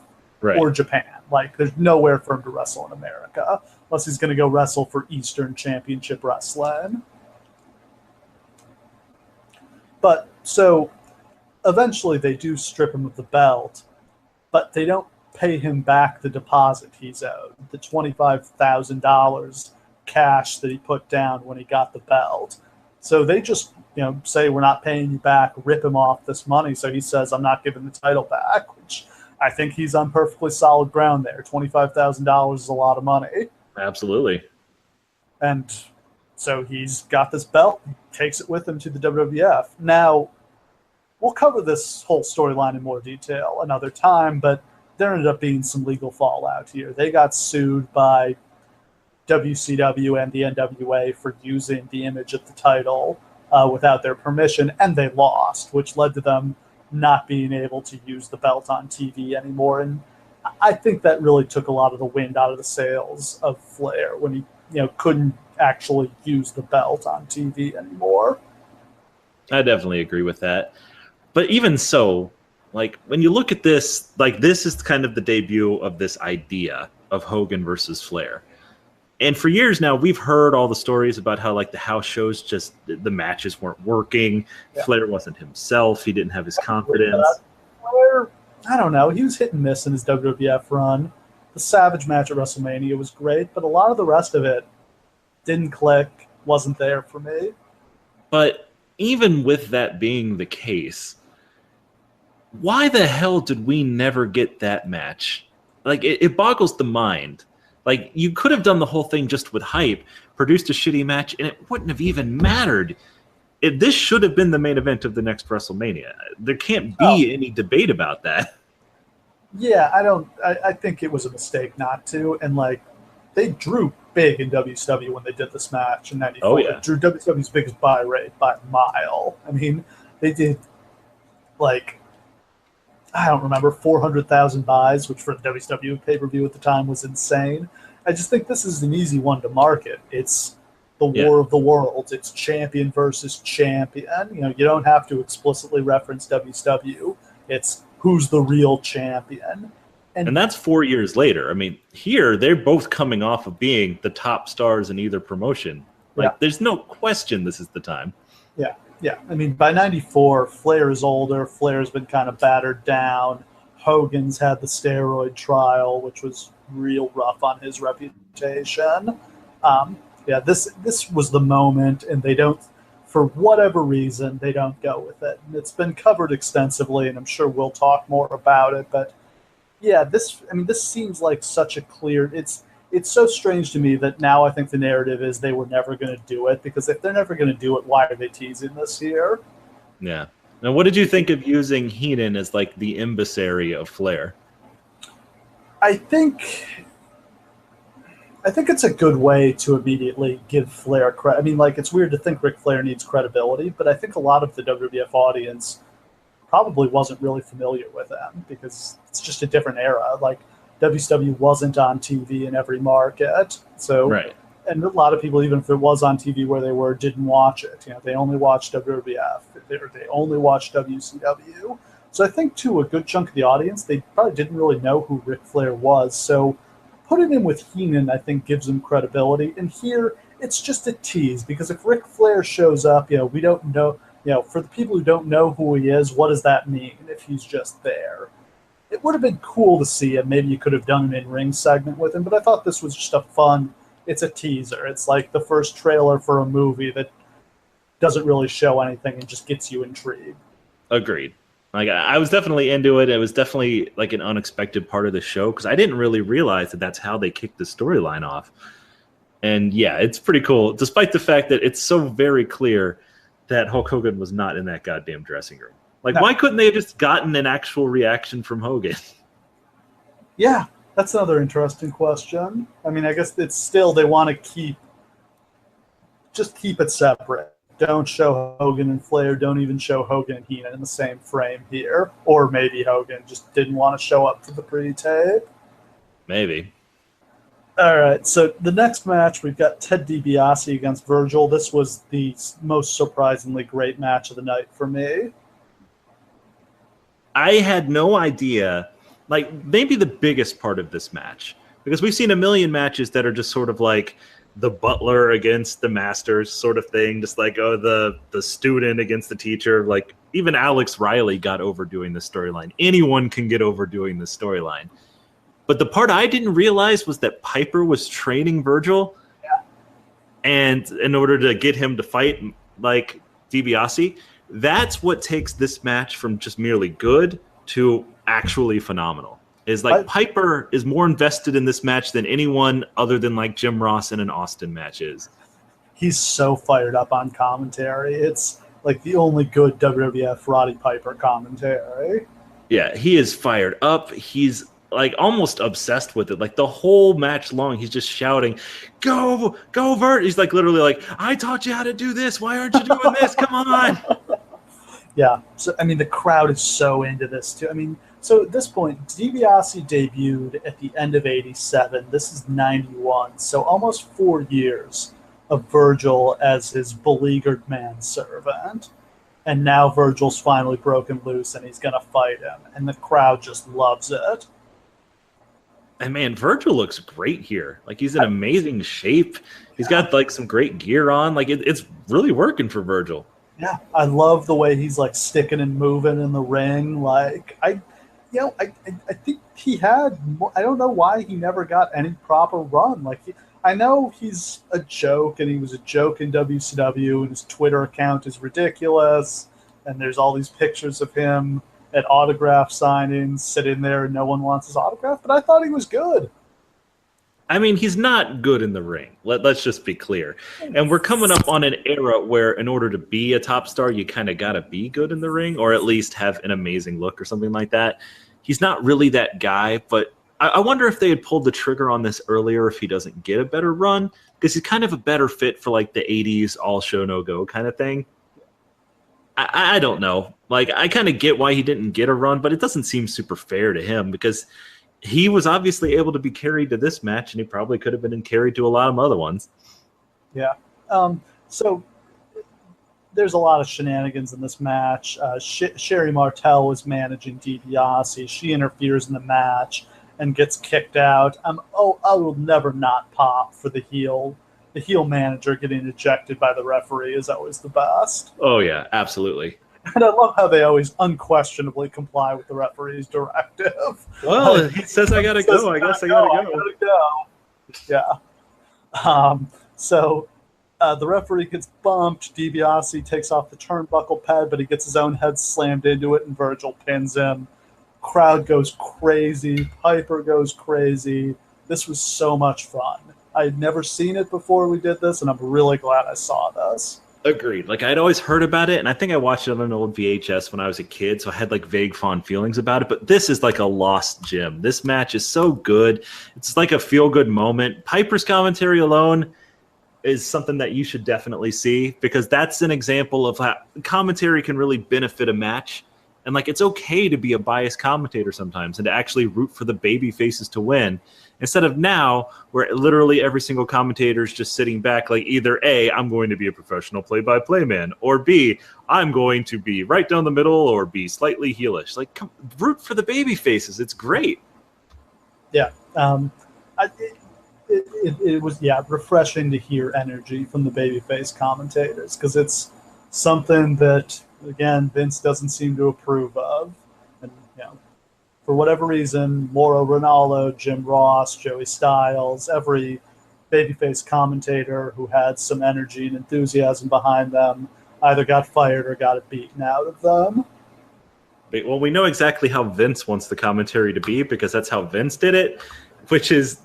Speaker 1: or Japan. Like, there's nowhere for him to wrestle in America unless he's going to go wrestle for Eastern Championship Wrestling. But so eventually they do strip him of the belt, but they don't pay him back the deposit he's owed, the $25,000 cash that he put down when he got the belt. So they just, say, we're not paying you back, rip him off this money. So he says, I'm not giving the title back, which I think he's on perfectly solid ground there. $25,000 is a lot of money.
Speaker 2: Absolutely.
Speaker 1: And so he's got this belt, he takes it with him to the WWF. Now, we'll cover this whole storyline in more detail another time, but there ended up being some legal fallout here. They got sued by WCW and the NWA for using the image of the title without their permission, and they lost, which led to them not being able to use the belt on TV anymore. And I think that really took a lot of the wind out of the sails of Flair when he couldn't actually use the belt on TV anymore.
Speaker 2: I definitely agree with that. But even so, like, when you look at this, like, this is kind of the debut of this idea of Hogan versus Flair. And for years now, we've heard all the stories about how, like, the house shows just, the matches weren't working. Yeah. Flair wasn't himself. He didn't have his confidence.
Speaker 1: Flair, I don't know. He was hit and miss in his WWF run. The Savage match at WrestleMania was great, but a lot of the rest of it didn't click, wasn't there for me.
Speaker 2: But even with that being the case, why the hell did we never get that match? Like, it boggles the mind. Like, you could have done the whole thing just with hype, produced a shitty match, and it wouldn't have even mattered. This should have been the main event of the next WrestleMania. There can't be any debate about that.
Speaker 1: Yeah, I think it was a mistake not to. And, like, they drew big in WCW when they did this match in 94.
Speaker 2: Oh, yeah.
Speaker 1: It drew WCW's biggest buy rate by a mile. I mean, they did, like, I don't remember, 400,000 buys, which for the WCW pay-per-view at the time was insane. I just think this is an easy one to market. It's the War of the Worlds. It's champion versus champion. You don't have to explicitly reference WCW. It's who's the real champion.
Speaker 2: And that's 4 years later. I mean, here, they're both coming off of being the top stars in either promotion. Like, there's no question this is the time.
Speaker 1: Yeah, I mean, by 94, Flair is older. Flair's been kind of battered down. Hogan's had the steroid trial, which was real rough on his reputation. This was the moment, and they don't, for whatever reason, they don't go with it. And it's been covered extensively, and I'm sure we'll talk more about it. But yeah, this seems like such a clear. It's so strange to me that now I think the narrative is they were never going to do it, because if they're never going to do it, why are they teasing this here?
Speaker 2: Yeah. Now, what did you think of using Heenan as, like, the emissary of Flair?
Speaker 1: I think it's a good way to immediately give Flair credit. I mean, like, it's weird to think Ric Flair needs credibility, but I think a lot of the WWF audience probably wasn't really familiar with him because it's just a different era. Like, WCW wasn't on TV in every market, so and a lot of people, even if it was on TV where they were, didn't watch it. They only watched WWF, they only watched WCW. So I think, too, a good chunk of the audience, they probably didn't really know who Ric Flair was. So putting him with Heenan, I think, gives him credibility. And here, it's just a tease, because if Ric Flair shows up, we don't know. For the people who don't know who he is, what does that mean if he's just there? It would have been cool to see him. Maybe you could have done an in-ring segment with him, but I thought this was just it's a teaser. It's like the first trailer for a movie that doesn't really show anything and just gets you intrigued.
Speaker 2: Agreed. Like, I was definitely into it. It was definitely, like, an unexpected part of the show, because I didn't really realize that that's how they kicked the storyline off. And yeah, it's pretty cool, despite the fact that it's so very clear that Hulk Hogan was not in that goddamn dressing room. Like, why couldn't they have just gotten an actual reaction from Hogan?
Speaker 1: Yeah, that's another interesting question. I mean, I guess it's still, they want to keep it separate. Don't show Hogan and Flair. Don't even show Hogan and Heenan in the same frame here. Or maybe Hogan just didn't want to show up for the pre-tape.
Speaker 2: Maybe.
Speaker 1: All right, so the next match, we've got Ted DiBiase against Virgil. This was the most surprisingly great match of the night for me.
Speaker 2: I had no idea, like, maybe the biggest part of this match, because we've seen a million matches that are just sort of like the butler against the masters sort of thing, just like, the student against the teacher. Like, even Alex Riley got overdoing this storyline. Anyone can get overdoing this storyline. But the part I didn't realize was that Piper was training Virgil, and in order to get him to fight, like, DiBiase. That's what takes this match from just merely good to actually phenomenal. Is like, Piper is more invested in this match than anyone other than, like, Jim Ross in an Austin match is.
Speaker 1: He's so fired up on commentary. It's like the only good WWF Roddy Piper commentary.
Speaker 2: Yeah, he is fired up. He's like almost obsessed with it. Like the whole match long, he's just shouting, "Go, go, Vert!" He's like literally like, "I taught you how to do this. Why aren't you doing this? Come on!"
Speaker 1: Yeah. So I mean, the crowd is so into this too. I mean, so at this point, DiBiase debuted at the end of '87. This is '91. So almost 4 years of Virgil as his beleaguered manservant. And now Virgil's finally broken loose and he's going to fight him. And the crowd just loves it.
Speaker 2: And man, Virgil looks great here. Like he's in amazing shape. He's got like some great gear on. Like it's really working for Virgil.
Speaker 1: Yeah, I love the way he's like sticking and moving in the ring. Like I think he had. I don't know why he never got any proper run. Like I know he's a joke, and he was a joke in WCW, and his Twitter account is ridiculous. And there's all these pictures of him at autograph signings, sitting there, and no one wants his autograph. But I thought he was good.
Speaker 2: I mean, he's not good in the ring. Let's just be clear. And we're coming up on an era where in order to be a top star, you kind of got to be good in the ring, or at least have an amazing look or something like that. He's not really that guy, but I wonder if they had pulled the trigger on this earlier if he doesn't get a better run, because he's kind of a better fit for like the 80s all show, no go kind of thing. I don't know. Like, I kind of get why he didn't get a run, but it doesn't seem super fair to him because he was obviously able to be carried to this match, and he probably could have been carried to a lot of other ones.
Speaker 1: Yeah. So there's a lot of shenanigans in this match. Sherry Martel was managing DiBiase. She interferes in the match and gets kicked out. I will never not pop for the heel. The heel manager getting ejected by the referee is always the best.
Speaker 2: Oh, yeah, absolutely.
Speaker 1: And I love how they always unquestionably comply with the referee's directive.
Speaker 2: Well, he says, I got to go. I guess I got to go.
Speaker 1: Yeah. So the referee gets bumped. DiBiase takes off the turnbuckle pad, but he gets his own head slammed into it, and Virgil pins him. Crowd goes crazy. Piper goes crazy. This was so much fun. I had never seen it before we did this, and I'm really glad I saw this.
Speaker 2: Agreed. Like, I'd always heard about it, and I think I watched it on an old VHS when I was a kid, so I had like vague fond feelings about it, but this is like a lost gem. This match is so good. It's like a feel-good moment. Piper's commentary alone is something that you should definitely see, because that's an example of how commentary can really benefit a match. And like, it's okay to be a biased commentator sometimes and to actually root for the baby faces to win, instead of now where literally every single commentator is just sitting back like, either A, I'm going to be a professional play-by-play man, or B, I'm going to be right down the middle, or be slightly heelish. Like, root for the baby faces. It's great.
Speaker 1: Yeah. It was refreshing to hear energy from the babyface commentators, because it's something that, again, Vince doesn't seem to approve of. And, for whatever reason, Mauro Ranallo, Jim Ross, Joey Styles, every babyface commentator who had some energy and enthusiasm behind them either got fired or got it beaten out of them.
Speaker 2: Well, we know exactly how Vince wants the commentary to be, because that's how Vince did it, which is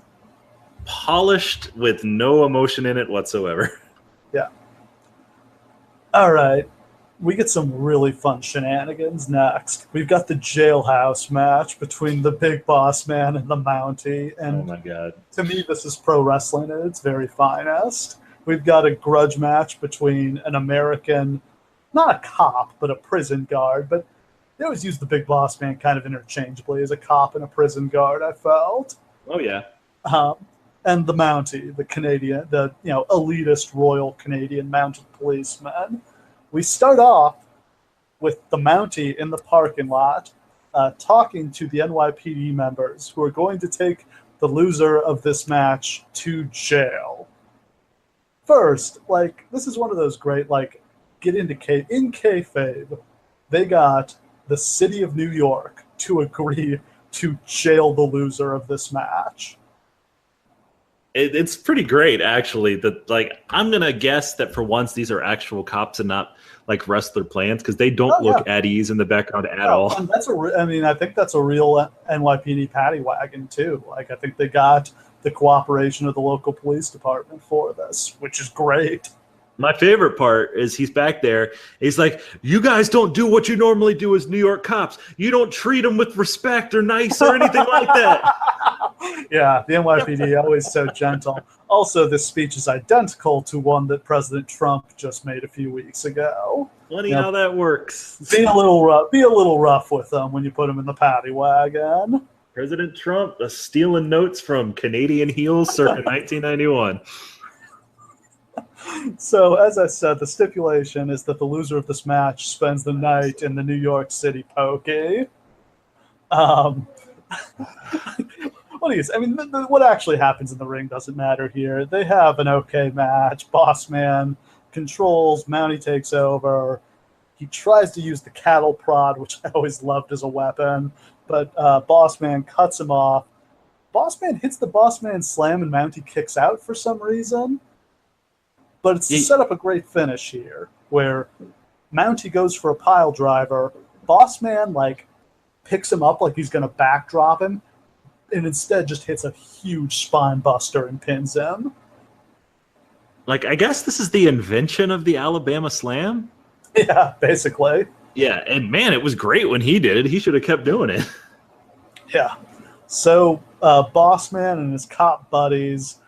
Speaker 2: polished with no emotion in it whatsoever.
Speaker 1: Yeah. All right. We get some really fun shenanigans next. We've got the jailhouse match between the Big Boss Man and the Mountie. And
Speaker 2: oh my God.
Speaker 1: To me, this is pro wrestling at its very finest. We've got a grudge match between an American, not a cop, but a prison guard. But they always use the Big Boss Man kind of interchangeably as a cop and a prison guard, I felt.
Speaker 2: Oh, yeah.
Speaker 1: And the Mountie, the Canadian, the elitist Royal Canadian Mounted Policeman. We start off with the Mountie in the parking lot talking to the NYPD members who are going to take the loser of this match to jail. First, this is one of those great, get into in kayfabe, they got the city of New York to agree to jail the loser of this match.
Speaker 2: It's pretty great, actually. That I'm gonna guess that for once these are actual cops and not like wrestler plants, because they don't look at ease in the background at all.
Speaker 1: And I think that's a real NYPD paddy wagon too. I think they got the cooperation of the local police department for this, which is great.
Speaker 2: My favorite part is he's back there. He's like, you guys don't do what you normally do as New York cops. You don't treat them with respect or nice or anything like that.
Speaker 1: Yeah, the NYPD always so gentle. Also, this speech is identical to one that President Trump just made a few weeks ago.
Speaker 2: Funny how that works.
Speaker 1: Be a little rough with them when you put them in the paddy wagon.
Speaker 2: President Trump stealing notes from Canadian heels circa 1991.
Speaker 1: So, as I said, the stipulation is that the loser of this match spends the night in the New York City Pokey. What do you say? I mean, what actually happens in the ring doesn't matter here. They have an okay match. Boss Man controls, Mountie takes over. He tries to use the cattle prod, which I always loved as a weapon, but Boss Man cuts him off. Boss Man hits the Boss Man slam, and Mountie kicks out for some reason. But it's to set up a great finish here, where Mountie goes for a pile driver. Boss Man, picks him up like he's going to backdrop him, and instead just hits a huge spine buster and pins him.
Speaker 2: I guess this is the invention of the Alabama Slam?
Speaker 1: Yeah, basically.
Speaker 2: Yeah, and man, it was great when he did it. He should have kept doing it.
Speaker 1: Yeah. So, Boss Man and his cop buddies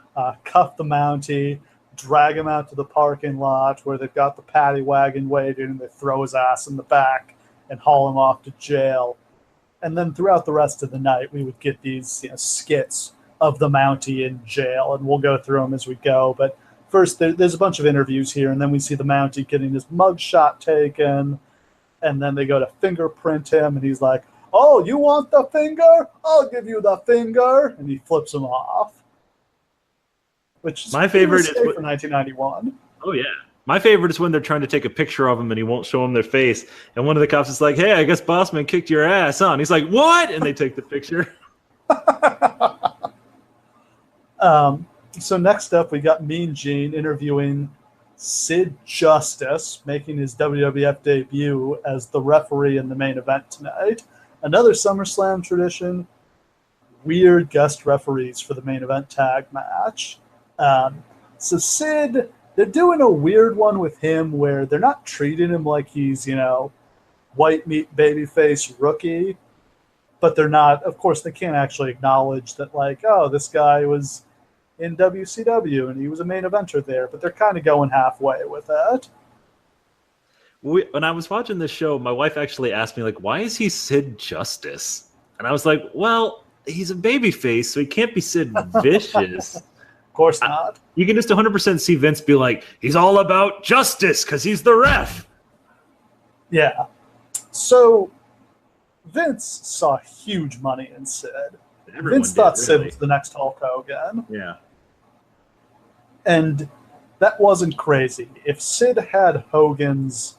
Speaker 1: cuff the Mountie, drag him out to the parking lot where they've got the paddy wagon waiting, and they throw his ass in the back and haul him off to jail. And then throughout the rest of the night, we would get these skits of the Mountie in jail, and we'll go through them as we go. But first, there's a bunch of interviews here, and then we see the Mountie getting his mugshot taken, and then they go to fingerprint him, and he's like, "Oh, you want the finger? I'll give you the finger," and he flips him off. Which is
Speaker 2: my favorite is
Speaker 1: for 1991.
Speaker 2: Oh yeah, my favorite is when they're trying to take a picture of him and he won't show them their face, and one of the cops is like, "Hey, I guess Bossman kicked your ass, huh?" And he's like, "What?" And they take the picture.
Speaker 1: So next up, we got Mean Gene interviewing Sid Justice, making his WWF debut as the referee in the main event tonight. Another SummerSlam tradition, weird guest referees for the main event tag match. So Sid, they're doing a weird one with him where they're not treating him like he's, white meat babyface rookie, but they're not, of course, they can't actually acknowledge that, this guy was in WCW and he was a main eventer there, but they're kind of going halfway with it.
Speaker 2: When I was watching this show, my wife actually asked me, why is he Sid Justice? And I was like, well, he's a babyface, so he can't be Sid Vicious.
Speaker 1: Of course not.
Speaker 2: You can just 100% see Vince be like, he's all about justice because he's the ref.
Speaker 1: Yeah. So Vince saw huge money in Sid. Vince thought Sid was the next Hulk Hogan.
Speaker 2: Yeah.
Speaker 1: And that wasn't crazy. If Sid had Hogan's,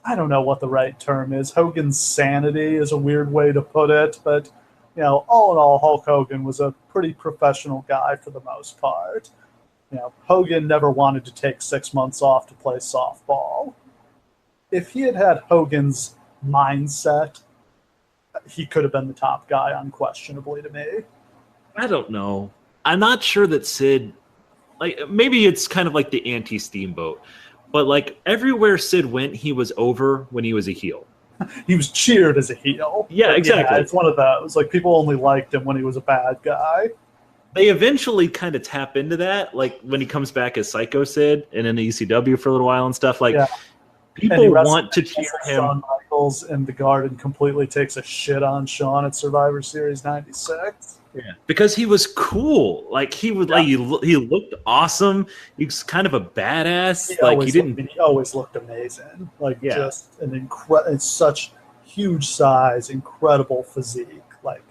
Speaker 1: I don't know what the right term is, Hogan's sanity is a weird way to put it, but all in all, Hulk Hogan was a pretty professional guy for the most part. Hogan never wanted to take 6 months off to play softball. If he had had Hogan's mindset, he could have been the top guy, unquestionably, to me.
Speaker 2: I don't know. I'm not sure that Sid, maybe it's kind of like the anti-Steamboat, but everywhere Sid went, he was over when he was a heel.
Speaker 1: He was cheered as a heel.
Speaker 2: Yeah, exactly.
Speaker 1: Yeah, it's one of those. People only liked him when he was a bad guy.
Speaker 2: They eventually kind of tap into that, when he comes back as Psycho Sid and in the ECW for a little while and stuff. People want to cheer him.
Speaker 1: Shawn Michaels in the Garden completely takes a shit on Shawn at Survivor Series 96.
Speaker 2: Yeah, because he was cool. He looked awesome. He was kind of a badass.
Speaker 1: He always looked amazing. Just an such huge size, incredible physique.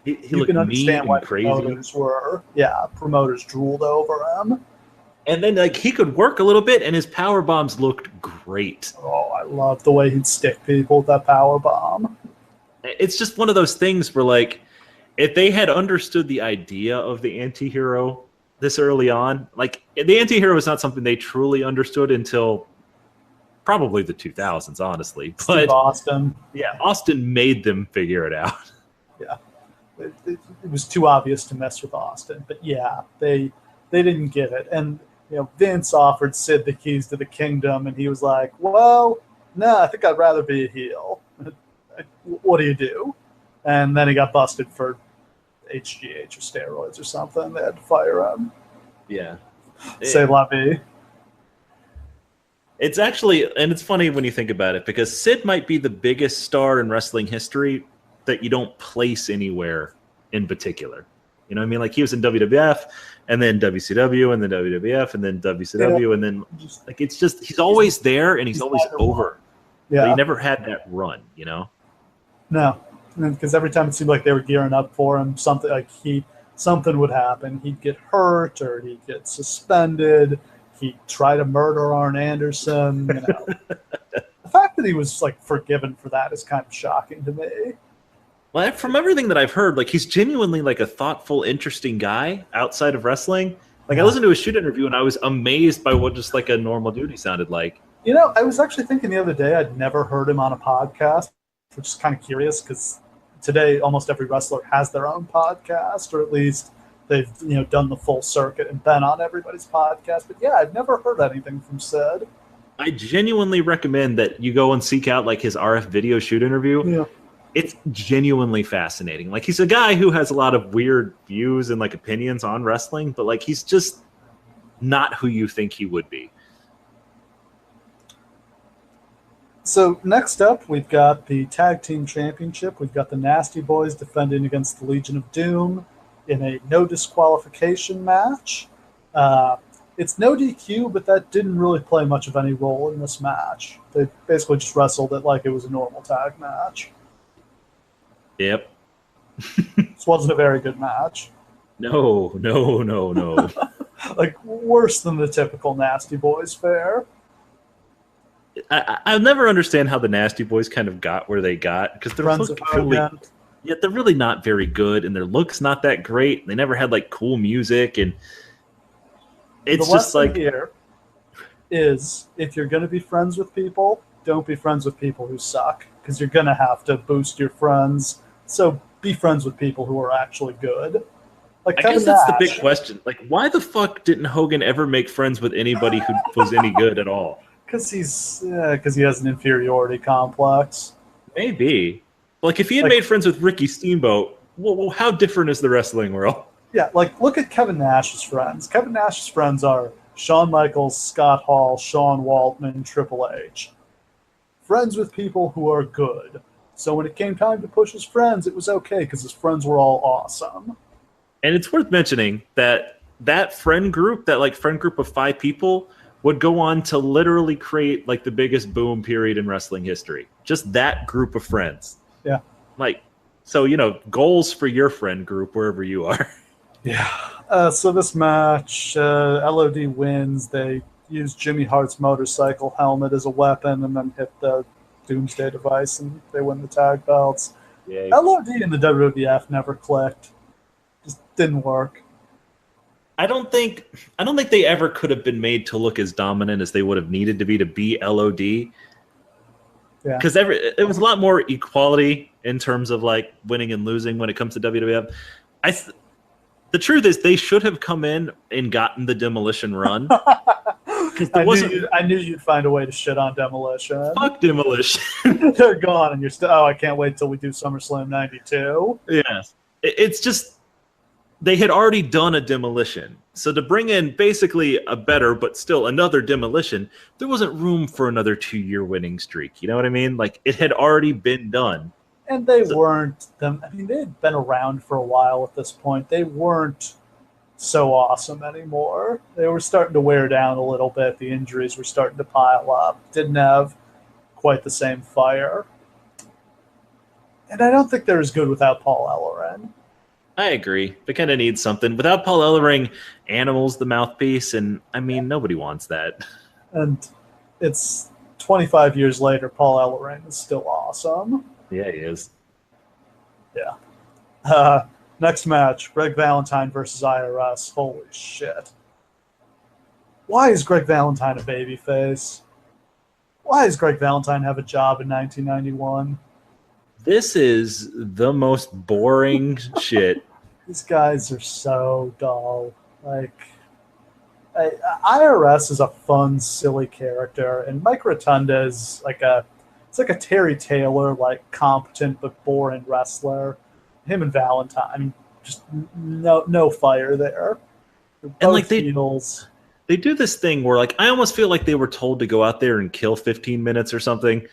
Speaker 2: He
Speaker 1: you
Speaker 2: looked
Speaker 1: can understand why
Speaker 2: crazy.
Speaker 1: Promoters drooled over him.
Speaker 2: And then he could work a little bit, and his power bombs looked great.
Speaker 1: Oh, I love the way he'd stick people with that power bomb.
Speaker 2: It's just one of those things where if they had understood the idea of the anti-hero this early on, the anti-hero is not something they truly understood until probably the 2000s, honestly.
Speaker 1: Steve Austin.
Speaker 2: Yeah, Austin made them figure it out.
Speaker 1: Yeah. It was too obvious to mess with Austin. But yeah, they didn't get it. And Vince offered Sid the keys to the kingdom, and he was like, well, no, I think I'd rather be a heel. What do you do? And then he got busted for HGH or steroids or something. They had to fire him.
Speaker 2: Yeah.
Speaker 1: Say la vie.
Speaker 2: It's actually, and it's funny when you think about it, because Sid might be the biggest star in wrestling history that you don't place anywhere in particular. You know what I mean? Like, he was in WWF, and then WCW, and then WWF, and then WCW, and then, like, it's just, he's always there, and he's always over.
Speaker 1: Yeah.
Speaker 2: But he never had that run, you know?
Speaker 1: No. Because every time it seemed like they were gearing up for him, something would happen. He'd get hurt, or he'd get suspended. He'd try to murder Arn Anderson. The fact that he was like forgiven for that is kind of shocking to me.
Speaker 2: Well, from everything that I've heard, like, he's genuinely like a thoughtful, interesting guy outside of wrestling. Like, I listened to a shoot interview and I was amazed by what just like a normal dude he sounded like.
Speaker 1: I was actually thinking the other day I'd never heard him on a podcast, which is kind of curious because today almost every wrestler has their own podcast, or at least they've done the full circuit and been on everybody's podcast. But yeah, I've never heard anything from Sid.
Speaker 2: I genuinely recommend that you go and seek out like his RF video shoot interview.
Speaker 1: Yeah.
Speaker 2: It's genuinely fascinating. Like, he's a guy who has a lot of weird views and like opinions on wrestling, but like, he's just not who you think he would be.
Speaker 1: So next up, we've got the Tag Team Championship. We've got the Nasty Boys defending against the Legion of Doom in a no disqualification match. It's no DQ, but that didn't really play much of any role in this match. They basically just wrestled it like it was a normal tag match.
Speaker 2: Yep.
Speaker 1: This wasn't a very good match.
Speaker 2: No.
Speaker 1: Like, worse than the typical Nasty Boys fare.
Speaker 2: I'll never understand how the Nasty Boys kind of got where they got, because they're really not very good, and their look's not that great. They never had like cool music, and it's just like,
Speaker 1: here is, if you're going to be friends with people, don't be friends with people who suck, because you're going to have to boost your friends. So be friends with people who are actually good. Like,
Speaker 2: I guess that's the big question. Like, why the fuck didn't Hogan ever make friends with anybody who was any good at all?
Speaker 1: Because he has an inferiority complex.
Speaker 2: Maybe. Like, if he had made friends with Ricky Steamboat, well, how different is the wrestling world?
Speaker 1: Yeah, like, look at Kevin Nash's friends. Kevin Nash's friends are Shawn Michaels, Scott Hall, Sean Waltman, Triple H. Friends with people who are good. So when it came time to push his friends, it was okay because his friends were all awesome.
Speaker 2: And it's worth mentioning that friend group, that like friend group of 5 people, would go on to literally create like the biggest boom period in wrestling history. Just that group of friends.
Speaker 1: Yeah.
Speaker 2: Like, so, goals for your friend group wherever you are.
Speaker 1: Yeah. So this match, LOD wins. They use Jimmy Hart's motorcycle helmet as a weapon and then hit the Doomsday device, and they win the tag belts.
Speaker 2: Yay.
Speaker 1: LOD and the WWF never clicked. Just didn't work.
Speaker 2: I don't think they ever could have been made to look as dominant as they would have needed to be LOD. Yeah. Because it was a lot more equality in terms of like winning and losing when it comes to WWF. The truth is, they should have come in and gotten the Demolition Run.
Speaker 1: I knew you'd find a way to shit on Demolition.
Speaker 2: Fuck Demolition.
Speaker 1: They're gone, and you're still. Oh, I can't wait till we do SummerSlam '92.
Speaker 2: Yes, it's just they had already done a Demolition, so to bring in basically a better but still another Demolition, there wasn't room for another 2-year winning streak. You know what I mean? Like, it had already been done.
Speaker 1: And they weren't them. I mean, they had been around for a while at this point. They weren't so awesome anymore. They were starting to wear down a little bit. The injuries were starting to pile up. Didn't have quite the same fire. And I don't think they're as good without Paul Ellering.
Speaker 2: I agree. They kind of need something. Without Paul Ellering, Animal's the mouthpiece, and I mean, nobody wants that.
Speaker 1: And it's 25 years later, Paul Ellering is still awesome.
Speaker 2: Yeah, he is.
Speaker 1: Yeah. Next match, Greg Valentine versus IRS. Holy shit. Why is Greg Valentine a babyface? Why does Greg Valentine have a job in 1991?
Speaker 2: This is the most boring shit.
Speaker 1: These guys are so dull. Like, IRS is a fun, silly character, and Mike Rotunda is it's like a Terry Taylor, like competent but boring wrestler. Him and Valentine, I mean, just no fire there. Both
Speaker 2: And like
Speaker 1: heels.
Speaker 2: they do this thing where like I almost feel like they were told to go out there and kill 15 minutes or something,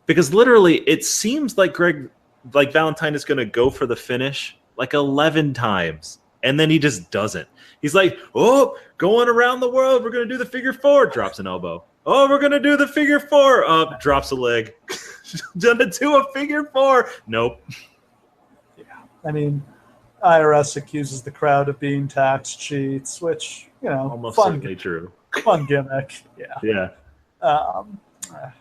Speaker 2: because literally it seems like Valentine is going to go for the finish like 11 times, and then he just doesn't. He's like, oh, going around the world, we're going to do the figure four, drops an elbow. Oh, we're going to do the figure four, up, drops a leg. Done it to a figure four. Nope.
Speaker 1: Yeah, I mean, IRS accuses the crowd of being tax cheats, which,
Speaker 2: almost certainly true.
Speaker 1: Fun gimmick. Yeah.
Speaker 2: Yeah.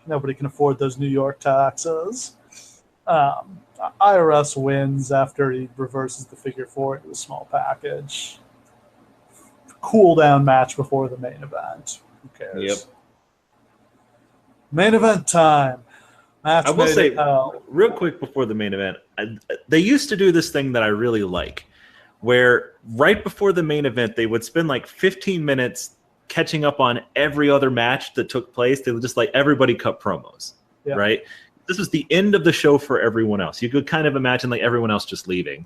Speaker 1: Nobody can afford those New York taxes. IRS wins after he reverses the figure four into a small package. Cool down match before the main event. Who cares?
Speaker 2: Yep.
Speaker 1: Main event time. Match
Speaker 2: I will say,
Speaker 1: real
Speaker 2: quick before the main event, they used to do this thing that I really like, where right before the main event, they would spend like 15 minutes catching up on every other match that took place. They would just like everybody cut promos, right? This is the end of the show for everyone else. You could kind of imagine like everyone else just leaving.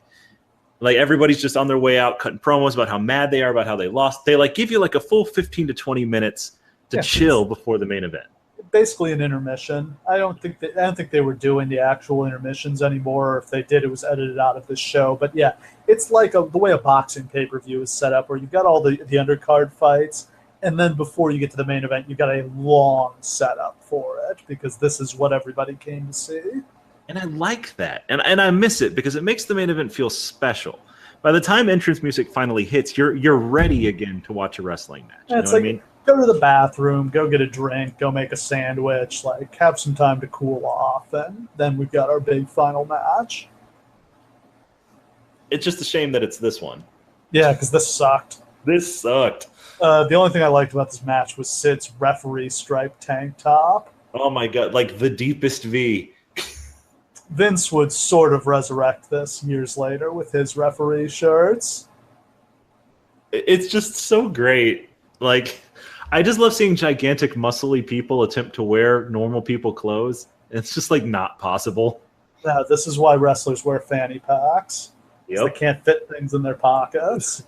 Speaker 2: Like everybody's just on their way out cutting promos about how mad they are, about how they lost. They like give you like a full 15 to 20 minutes to chill before the main event.
Speaker 1: Basically an intermission. I don't think they were doing the actual intermissions anymore. Or if they did, it was edited out of the show. But yeah, it's like the way a boxing pay-per-view is set up, where you've got all the undercard fights, and then before you get to the main event, you've got a long setup for it, because this is what everybody came to see.
Speaker 2: And I like that. And I miss it because it makes the main event feel special. By the time entrance music finally hits, you're ready again to watch a wrestling match. You know what I mean?
Speaker 1: Go to the bathroom, go get a drink, go make a sandwich, like have some time to cool off, and then we've got our big final match.
Speaker 2: It's just a shame that it's this one.
Speaker 1: Yeah, because this sucked. The only thing I liked about this match was Sid's referee striped tank top.
Speaker 2: Oh my god, like the deepest V.
Speaker 1: Vince would sort of resurrect this years later with his referee shirts.
Speaker 2: It's just so great. Like, I just love seeing gigantic, muscly people attempt to wear normal people clothes. It's just like not possible.
Speaker 1: Yeah, this is why wrestlers wear fanny packs.
Speaker 2: Yep.
Speaker 1: They can't fit things in their pockets.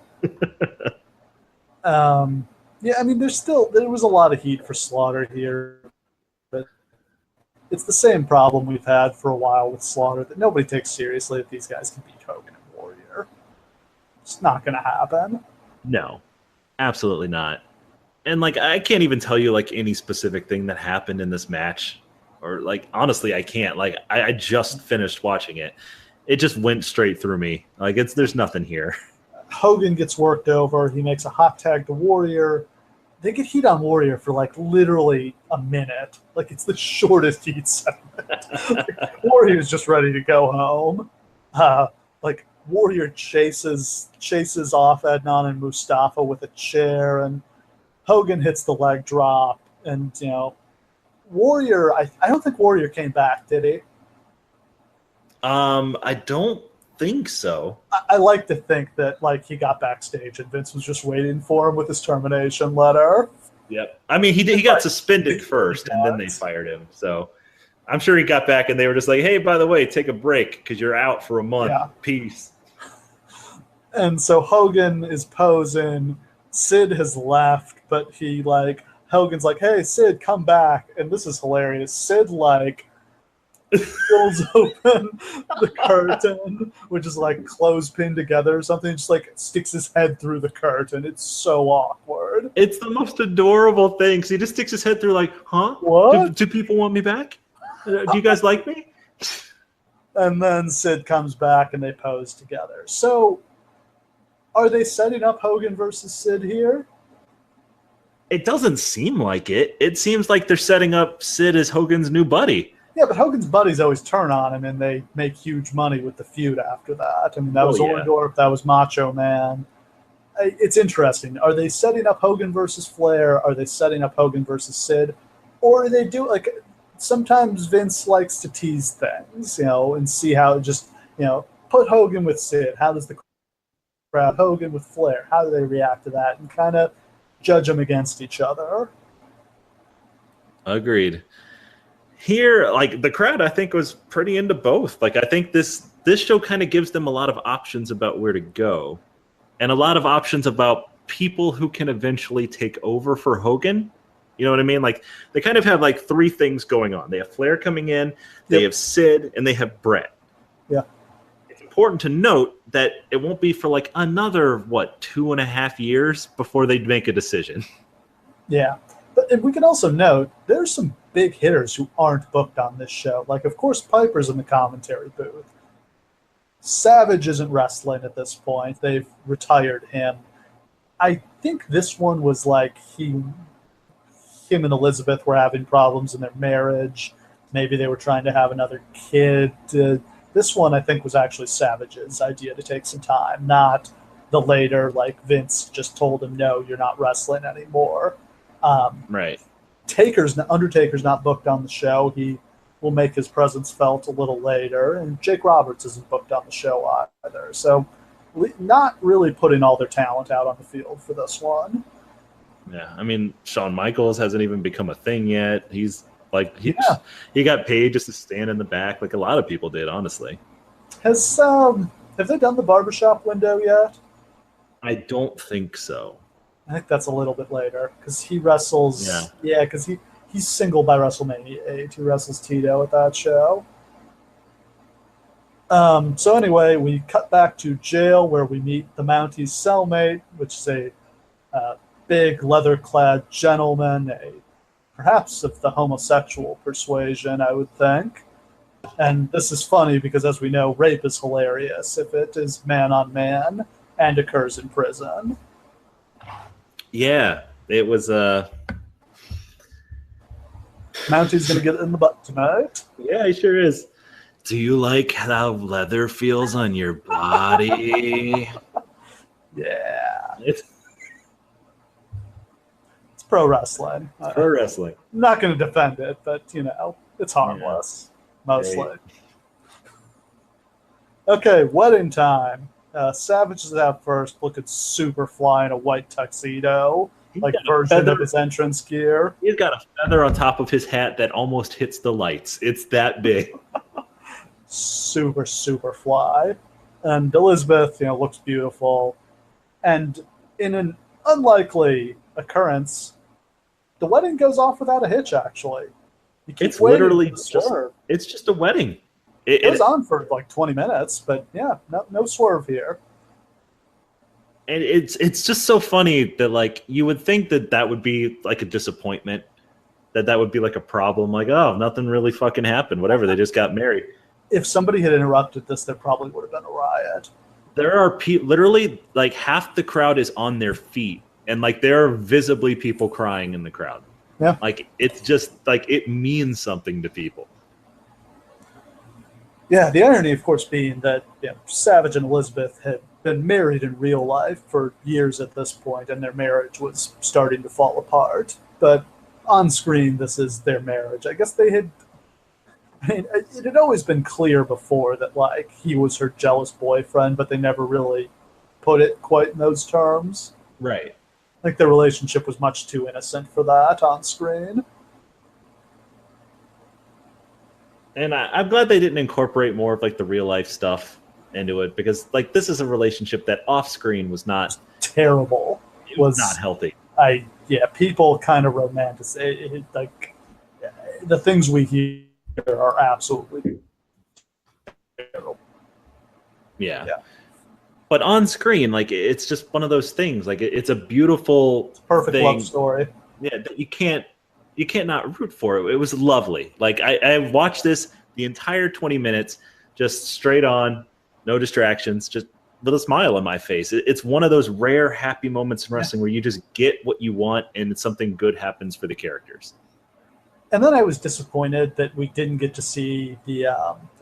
Speaker 1: Yeah, I mean, there was a lot of heat for Slaughter here, but it's the same problem we've had for a while with Slaughter, that nobody takes seriously that these guys can beat Hogan and Warrior. It's not going to happen.
Speaker 2: No, absolutely not. And like, I can't even tell you like any specific thing that happened in this match, or like, honestly, I can't. Like, I just finished watching it. It just went straight through me. Like, there's nothing here.
Speaker 1: Hogan gets worked over. He makes a hot tag to Warrior. They get heat on Warrior for like literally a minute. Like, it's the shortest heat segment. Like, Warrior's just ready to go home. Like, Warrior chases off Adnan and Mustafa with a chair, and Hogan hits the leg drop. And, Warrior, I don't think Warrior came back, did he?
Speaker 2: I don't think so.
Speaker 1: I like to think that like he got backstage and Vince was just waiting for him with his termination letter.
Speaker 2: Yep. I mean, he got suspended first, and then they fired him. So I'm sure he got back, and they were just like, "Hey, by the way, take a break because you're out for a month. Yeah. Peace."
Speaker 1: And so Hogan is posing. Sid has left, but Hogan's like, "Hey, Sid, come back!" And this is hilarious. Sid pulls open the curtain, which is like clothespin together or something, just like sticks his head through the curtain. It's so awkward.
Speaker 2: It's the most adorable thing. So he just sticks his head through like, huh?
Speaker 1: What?
Speaker 2: Do people want me back? Do you guys like me?
Speaker 1: And then Sid comes back and they pose together. So are they setting up Hogan versus Sid here?
Speaker 2: It doesn't seem like it. It seems like they're setting up Sid as Hogan's new buddy.
Speaker 1: Yeah, but Hogan's buddies always turn on him, and they make huge money with the feud after that. I mean, that was Orndorff, that was Macho Man. It's interesting. Are they setting up Hogan versus Flair? Are they setting up Hogan versus Sid? Or are they sometimes Vince likes to tease things, and see how it just, put Hogan with Sid. How does the crowd, Hogan with Flair, how do they react to that? And kind of judge them against each other.
Speaker 2: Agreed. Here, like, the crowd, I think, was pretty into both. Like, I think this show kind of gives them a lot of options about where to go, and a lot of options about people who can eventually take over for Hogan. You know what I mean? Like, they kind of have like three things going on. They have Flair coming in, they have Sid, and they have Bret.
Speaker 1: Yeah.
Speaker 2: It's important to note that it won't be for like another, 2.5 years before they make a decision.
Speaker 1: Yeah. But we can also note there's some big hitters who aren't booked on this show. Like, of course, Piper's in the commentary booth. Savage isn't wrestling at this point. They've retired him. I think this one was like him and Elizabeth were having problems in their marriage. Maybe they were trying to have another kid. This one, I think, was actually Savage's idea to take some time, not the later, like, Vince just told him, no, you're not wrestling anymore.
Speaker 2: Right.
Speaker 1: Undertaker's not booked on the show. He will make his presence felt a little later, and Jake Roberts isn't booked on the show either. So not really putting all their talent out on the field for this one.
Speaker 2: Yeah, I mean, Shawn Michaels hasn't even become a thing yet. He's like, he got paid just to stand in the back, like a lot of people did, honestly.
Speaker 1: Have they done the barbershop window yet?
Speaker 2: I don't think so.
Speaker 1: I think that's a little bit later because he wrestles. Yeah, because he's single by WrestleMania 8. He wrestles Tito at that show. So anyway, we cut back to jail where we meet the Mounties' cellmate, which is a big leather-clad gentleman, perhaps of the homosexual persuasion, I would think. And this is funny because, as we know, rape is hilarious if it is man on man and occurs in prison.
Speaker 2: Yeah, it was.
Speaker 1: Mountie's gonna get it in the butt tonight.
Speaker 2: Yeah, he sure is. Do you like how leather feels on your body?
Speaker 1: Yeah. It's pro wrestling.
Speaker 2: It's pro wrestling.
Speaker 1: I'm not going to defend it, but, it's harmless, mostly. Right. Okay, wedding time. Savage is out first, looking super fly in a white tuxedo, like version of his entrance gear.
Speaker 2: He's got a feather on top of his hat that almost hits the lights. It's that big.
Speaker 1: Super, super fly. And Elizabeth, looks beautiful. And in an unlikely occurrence, the wedding goes off without a hitch, actually.
Speaker 2: It's literally it's just a wedding.
Speaker 1: It goes on for like 20 minutes, but yeah, no swerve here.
Speaker 2: And it's just so funny that, like, you would think that would be like a disappointment, that would be like a problem, like, oh, nothing really fucking happened, whatever, they just got married.
Speaker 1: If somebody had interrupted this, there probably would have been a riot.
Speaker 2: There are literally, like, half the crowd is on their feet, and, like, there are visibly people crying in the crowd.
Speaker 1: Yeah.
Speaker 2: Like, it's just, like, it means something to people.
Speaker 1: Yeah, the irony, of course, being that Savage and Elizabeth had been married in real life for years at this point, and their marriage was starting to fall apart. But on screen, this is their marriage. I guess they had... it had always been clear before that, like, he was her jealous boyfriend, but they never really put it quite in those terms.
Speaker 2: Right.
Speaker 1: Like, their relationship was much too innocent for that on screen.
Speaker 2: And I'm glad they didn't incorporate more of, like, the real life stuff into it, because, like, this is a relationship that off screen was not
Speaker 1: terrible.
Speaker 2: It was not healthy.
Speaker 1: People kind of romanticize like the things we hear are absolutely terrible.
Speaker 2: Yeah. But on screen, like, it's just one of those things. Like, it's a beautiful,
Speaker 1: perfect love story.
Speaker 2: Yeah, that you can't not root for it. It was lovely. Like, I watched this the entire 20 minutes, just straight on, no distractions, just with a smile on my face. It's one of those rare happy moments in wrestling where you just get what you want and something good happens for the characters.
Speaker 1: And then I was disappointed that we didn't get to see the,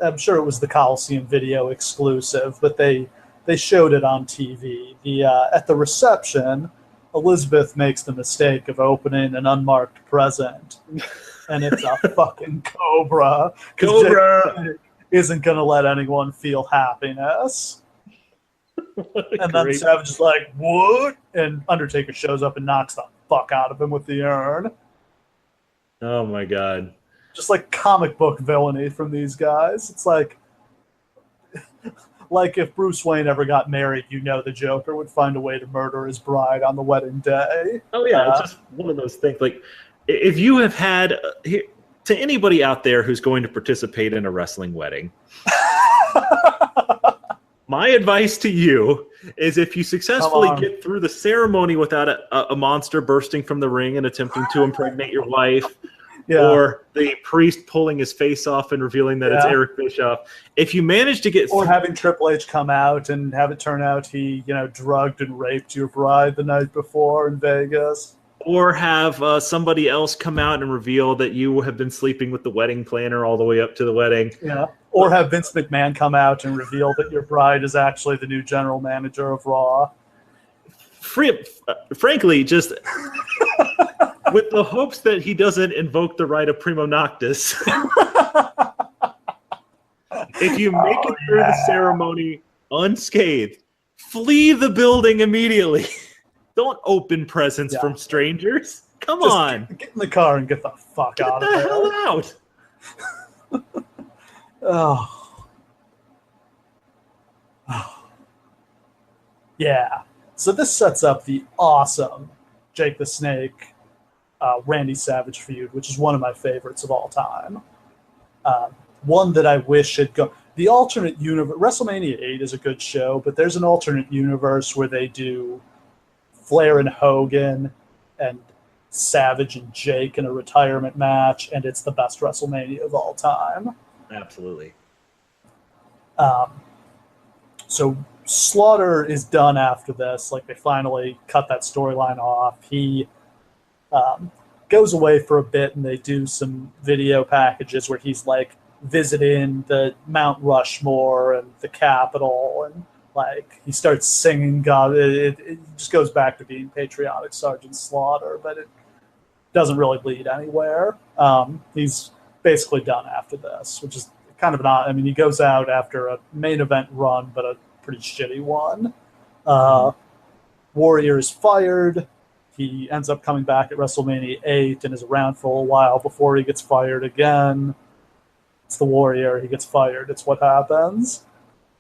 Speaker 1: I'm sure it was the Coliseum video exclusive, but they showed it on TV. At the reception, Elizabeth makes the mistake of opening an unmarked present, and it's a fucking cobra.
Speaker 2: Cobra
Speaker 1: isn't going to let anyone feel happiness. And then Savage is like, what? And Undertaker shows up and knocks the fuck out of him with the urn.
Speaker 2: Oh my god.
Speaker 1: Just like comic book villainy from these guys. It's like if Bruce Wayne ever got married, the Joker would find a way to murder his bride on the wedding day.
Speaker 2: Oh yeah, it's just one of those things. Like, if you have had to anybody out there who's going to participate in a wrestling wedding, my advice to you is if you successfully get through the ceremony without a monster bursting from the ring and attempting to impregnate your wife, or the priest pulling his face off and revealing that it's Eric Bischoff, if you manage to get
Speaker 1: having Triple H come out and have it turn out he, drugged and raped your bride the night before in Vegas.
Speaker 2: Or have somebody else come out and reveal that you have been sleeping with the wedding planner all the way up to the wedding.
Speaker 1: Yeah. Or have Vince McMahon come out and reveal that your bride is actually the new general manager of Raw.
Speaker 2: Frankly, just with the hopes that he doesn't invoke the right of Primo Noctis. If you make it through the ceremony unscathed, flee the building immediately. Don't open presents from strangers. Come on.
Speaker 1: Get in the car and get the fuck out of there.
Speaker 2: Get the hell out.
Speaker 1: Oh. Yeah. So this sets up the awesome Jake the Snake, Randy Savage feud, which is one of my favorites of all time. One that I wish had gone. The alternate universe, WrestleMania 8 is a good show, but there's an alternate universe where they do Flair and Hogan and Savage and Jake in a retirement match, and it's the best WrestleMania of all time.
Speaker 2: Absolutely.
Speaker 1: So Slaughter is done after this. Like, they finally cut that storyline off. He goes away for a bit, and they do some video packages where he's like visiting the Mount Rushmore and the Capitol, and like he starts singing God. It just goes back to being patriotic Sergeant Slaughter, but it doesn't really lead anywhere. He's basically done after this, which is kind of an odd. I mean, he goes out after a main event run, but a pretty shitty one. Warrior is fired. He ends up coming back at WrestleMania 8 and is around for a while before he gets fired again. It's the Warrior. He gets fired. It's what happens.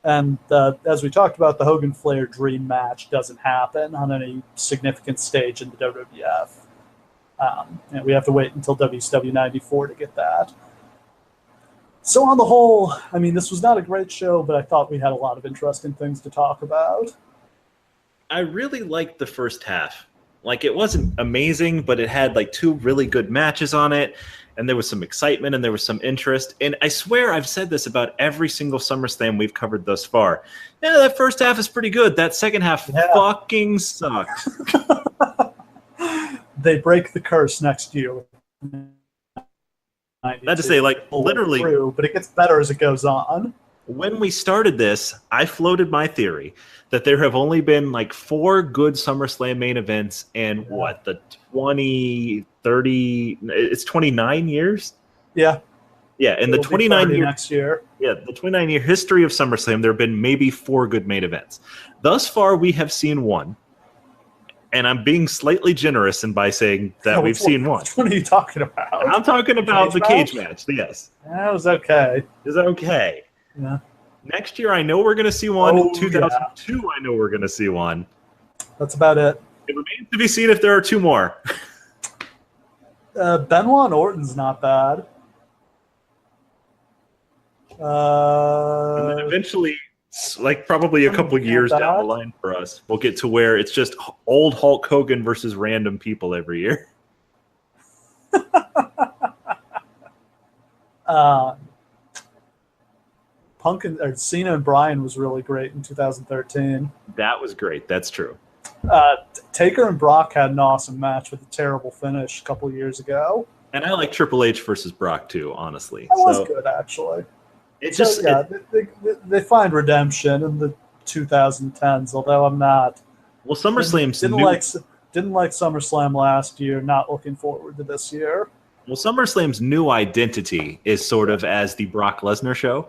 Speaker 1: And as we talked about, the Hogan-Flair dream match doesn't happen on any significant stage in the WWF. And we have to wait until WCW 94 to get that. So on the whole, I mean, this was not a great show, but I thought we had a lot of interesting things to talk about.
Speaker 2: I really liked the first half. Like, it wasn't amazing, but it had like two really good matches on it, and there was some excitement and there was some interest. And I swear I've said this about every single SummerSlam we've covered thus far. Yeah, that first half is pretty good. That second half fucking sucked.
Speaker 1: They break the curse next year.
Speaker 2: That to say, like, literally,
Speaker 1: but it gets better as it goes on.
Speaker 2: When we started this, I floated my theory that there have only been like 4 good SummerSlam main events in the it's 29 years?
Speaker 1: Yeah.
Speaker 2: Yeah, in the 29 year
Speaker 1: next year.
Speaker 2: Yeah, the 29-year history of SummerSlam, there have been maybe 4 good main events. Thus far, we have seen 1. And I'm being slightly generous by saying that we've seen 1.
Speaker 1: Which one are you talking about?
Speaker 2: I'm talking about the cage match. Yes.
Speaker 1: That was okay.
Speaker 2: Is that okay?
Speaker 1: Yeah.
Speaker 2: Next year, I know we're going to see one.
Speaker 1: Oh,
Speaker 2: 2002, I know we're going to see one.
Speaker 1: That's about it.
Speaker 2: It remains to be seen if there are 2 more.
Speaker 1: Benoit and Orton's not bad.
Speaker 2: And then eventually, like probably a couple years down the line for us, we'll get to where it's just old Hulk Hogan versus random people every year.
Speaker 1: Cena and Bryan was really great in 2013.
Speaker 2: That was great. That's true.
Speaker 1: Taker and Brock had an awesome match with a terrible finish a couple years ago.
Speaker 2: And I like Triple H versus Brock too, honestly.
Speaker 1: That was good, actually. They find redemption in the 2010s, although I'm not.
Speaker 2: Well, SummerSlam's
Speaker 1: didn't like SummerSlam last year. Not looking forward to this year.
Speaker 2: Well, SummerSlam's new identity is sort of as the Brock Lesnar show.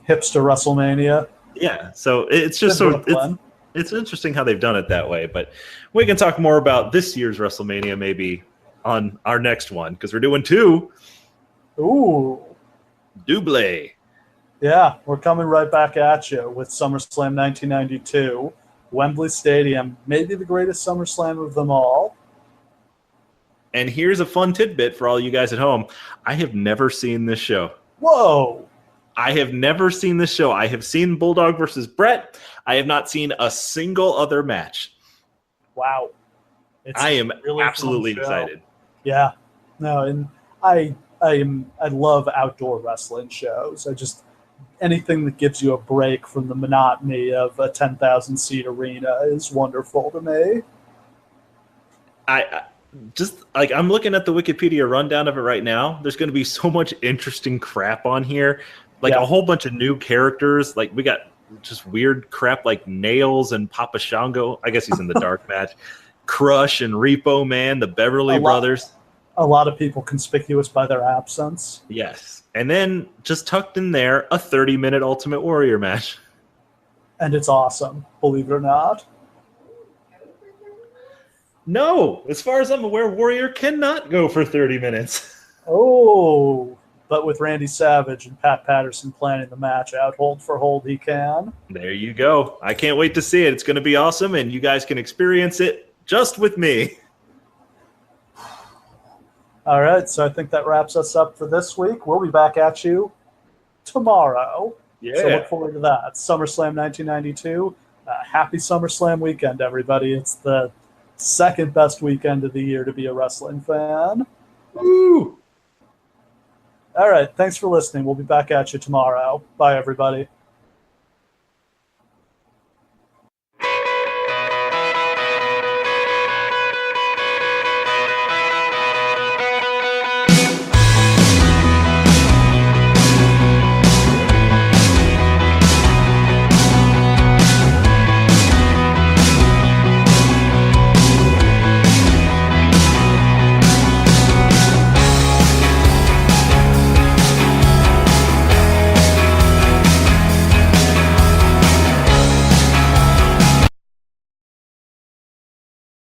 Speaker 1: Hipster WrestleMania.
Speaker 2: Yeah, so it's just sort of It's interesting how they've done it that way, but we can talk more about this year's WrestleMania maybe on our next one, because we're doing 2.
Speaker 1: Ooh.
Speaker 2: Double.
Speaker 1: Yeah, we're coming right back at you with SummerSlam 1992. Wembley Stadium, maybe the greatest SummerSlam of them all.
Speaker 2: And here's a fun tidbit for all you guys at home. I have never seen this show.
Speaker 1: Whoa!
Speaker 2: I have never seen this show. I have seen Bulldog versus Bret. I have not seen a single other match.
Speaker 1: Wow.
Speaker 2: I am really absolutely excited.
Speaker 1: Yeah. No, and I love outdoor wrestling shows. Anything that gives you a break from the monotony of a 10,000 seat arena is wonderful to me.
Speaker 2: I'm looking at the Wikipedia rundown of it right now. There's going to be so much interesting crap on here. A whole bunch of new characters. Like, we got just weird crap like Nails and Papa Shango. I guess he's in the dark match. Crush and Repo Man, the Beverly Brothers.
Speaker 1: A lot of people conspicuous by their absence.
Speaker 2: Yes. And then just tucked in there, a 30-minute Ultimate Warrior match.
Speaker 1: And it's awesome, believe it or not.
Speaker 2: No, as far as I'm aware, Warrior cannot go for 30 minutes.
Speaker 1: Oh, but with Randy Savage and Pat Patterson planning the match out hold for hold, he can.
Speaker 2: There you go. I can't wait to see it. It's going to be awesome, and you guys can experience it just with me.
Speaker 1: All right, so I think that wraps us up for this week. We'll be back at you tomorrow.
Speaker 2: Yeah.
Speaker 1: So look forward to that. SummerSlam 1992. Happy SummerSlam weekend, everybody. It's the second best weekend of the year to be a wrestling fan.
Speaker 2: Woo!
Speaker 1: All right, thanks for listening. We'll be back at you tomorrow. Bye, everybody.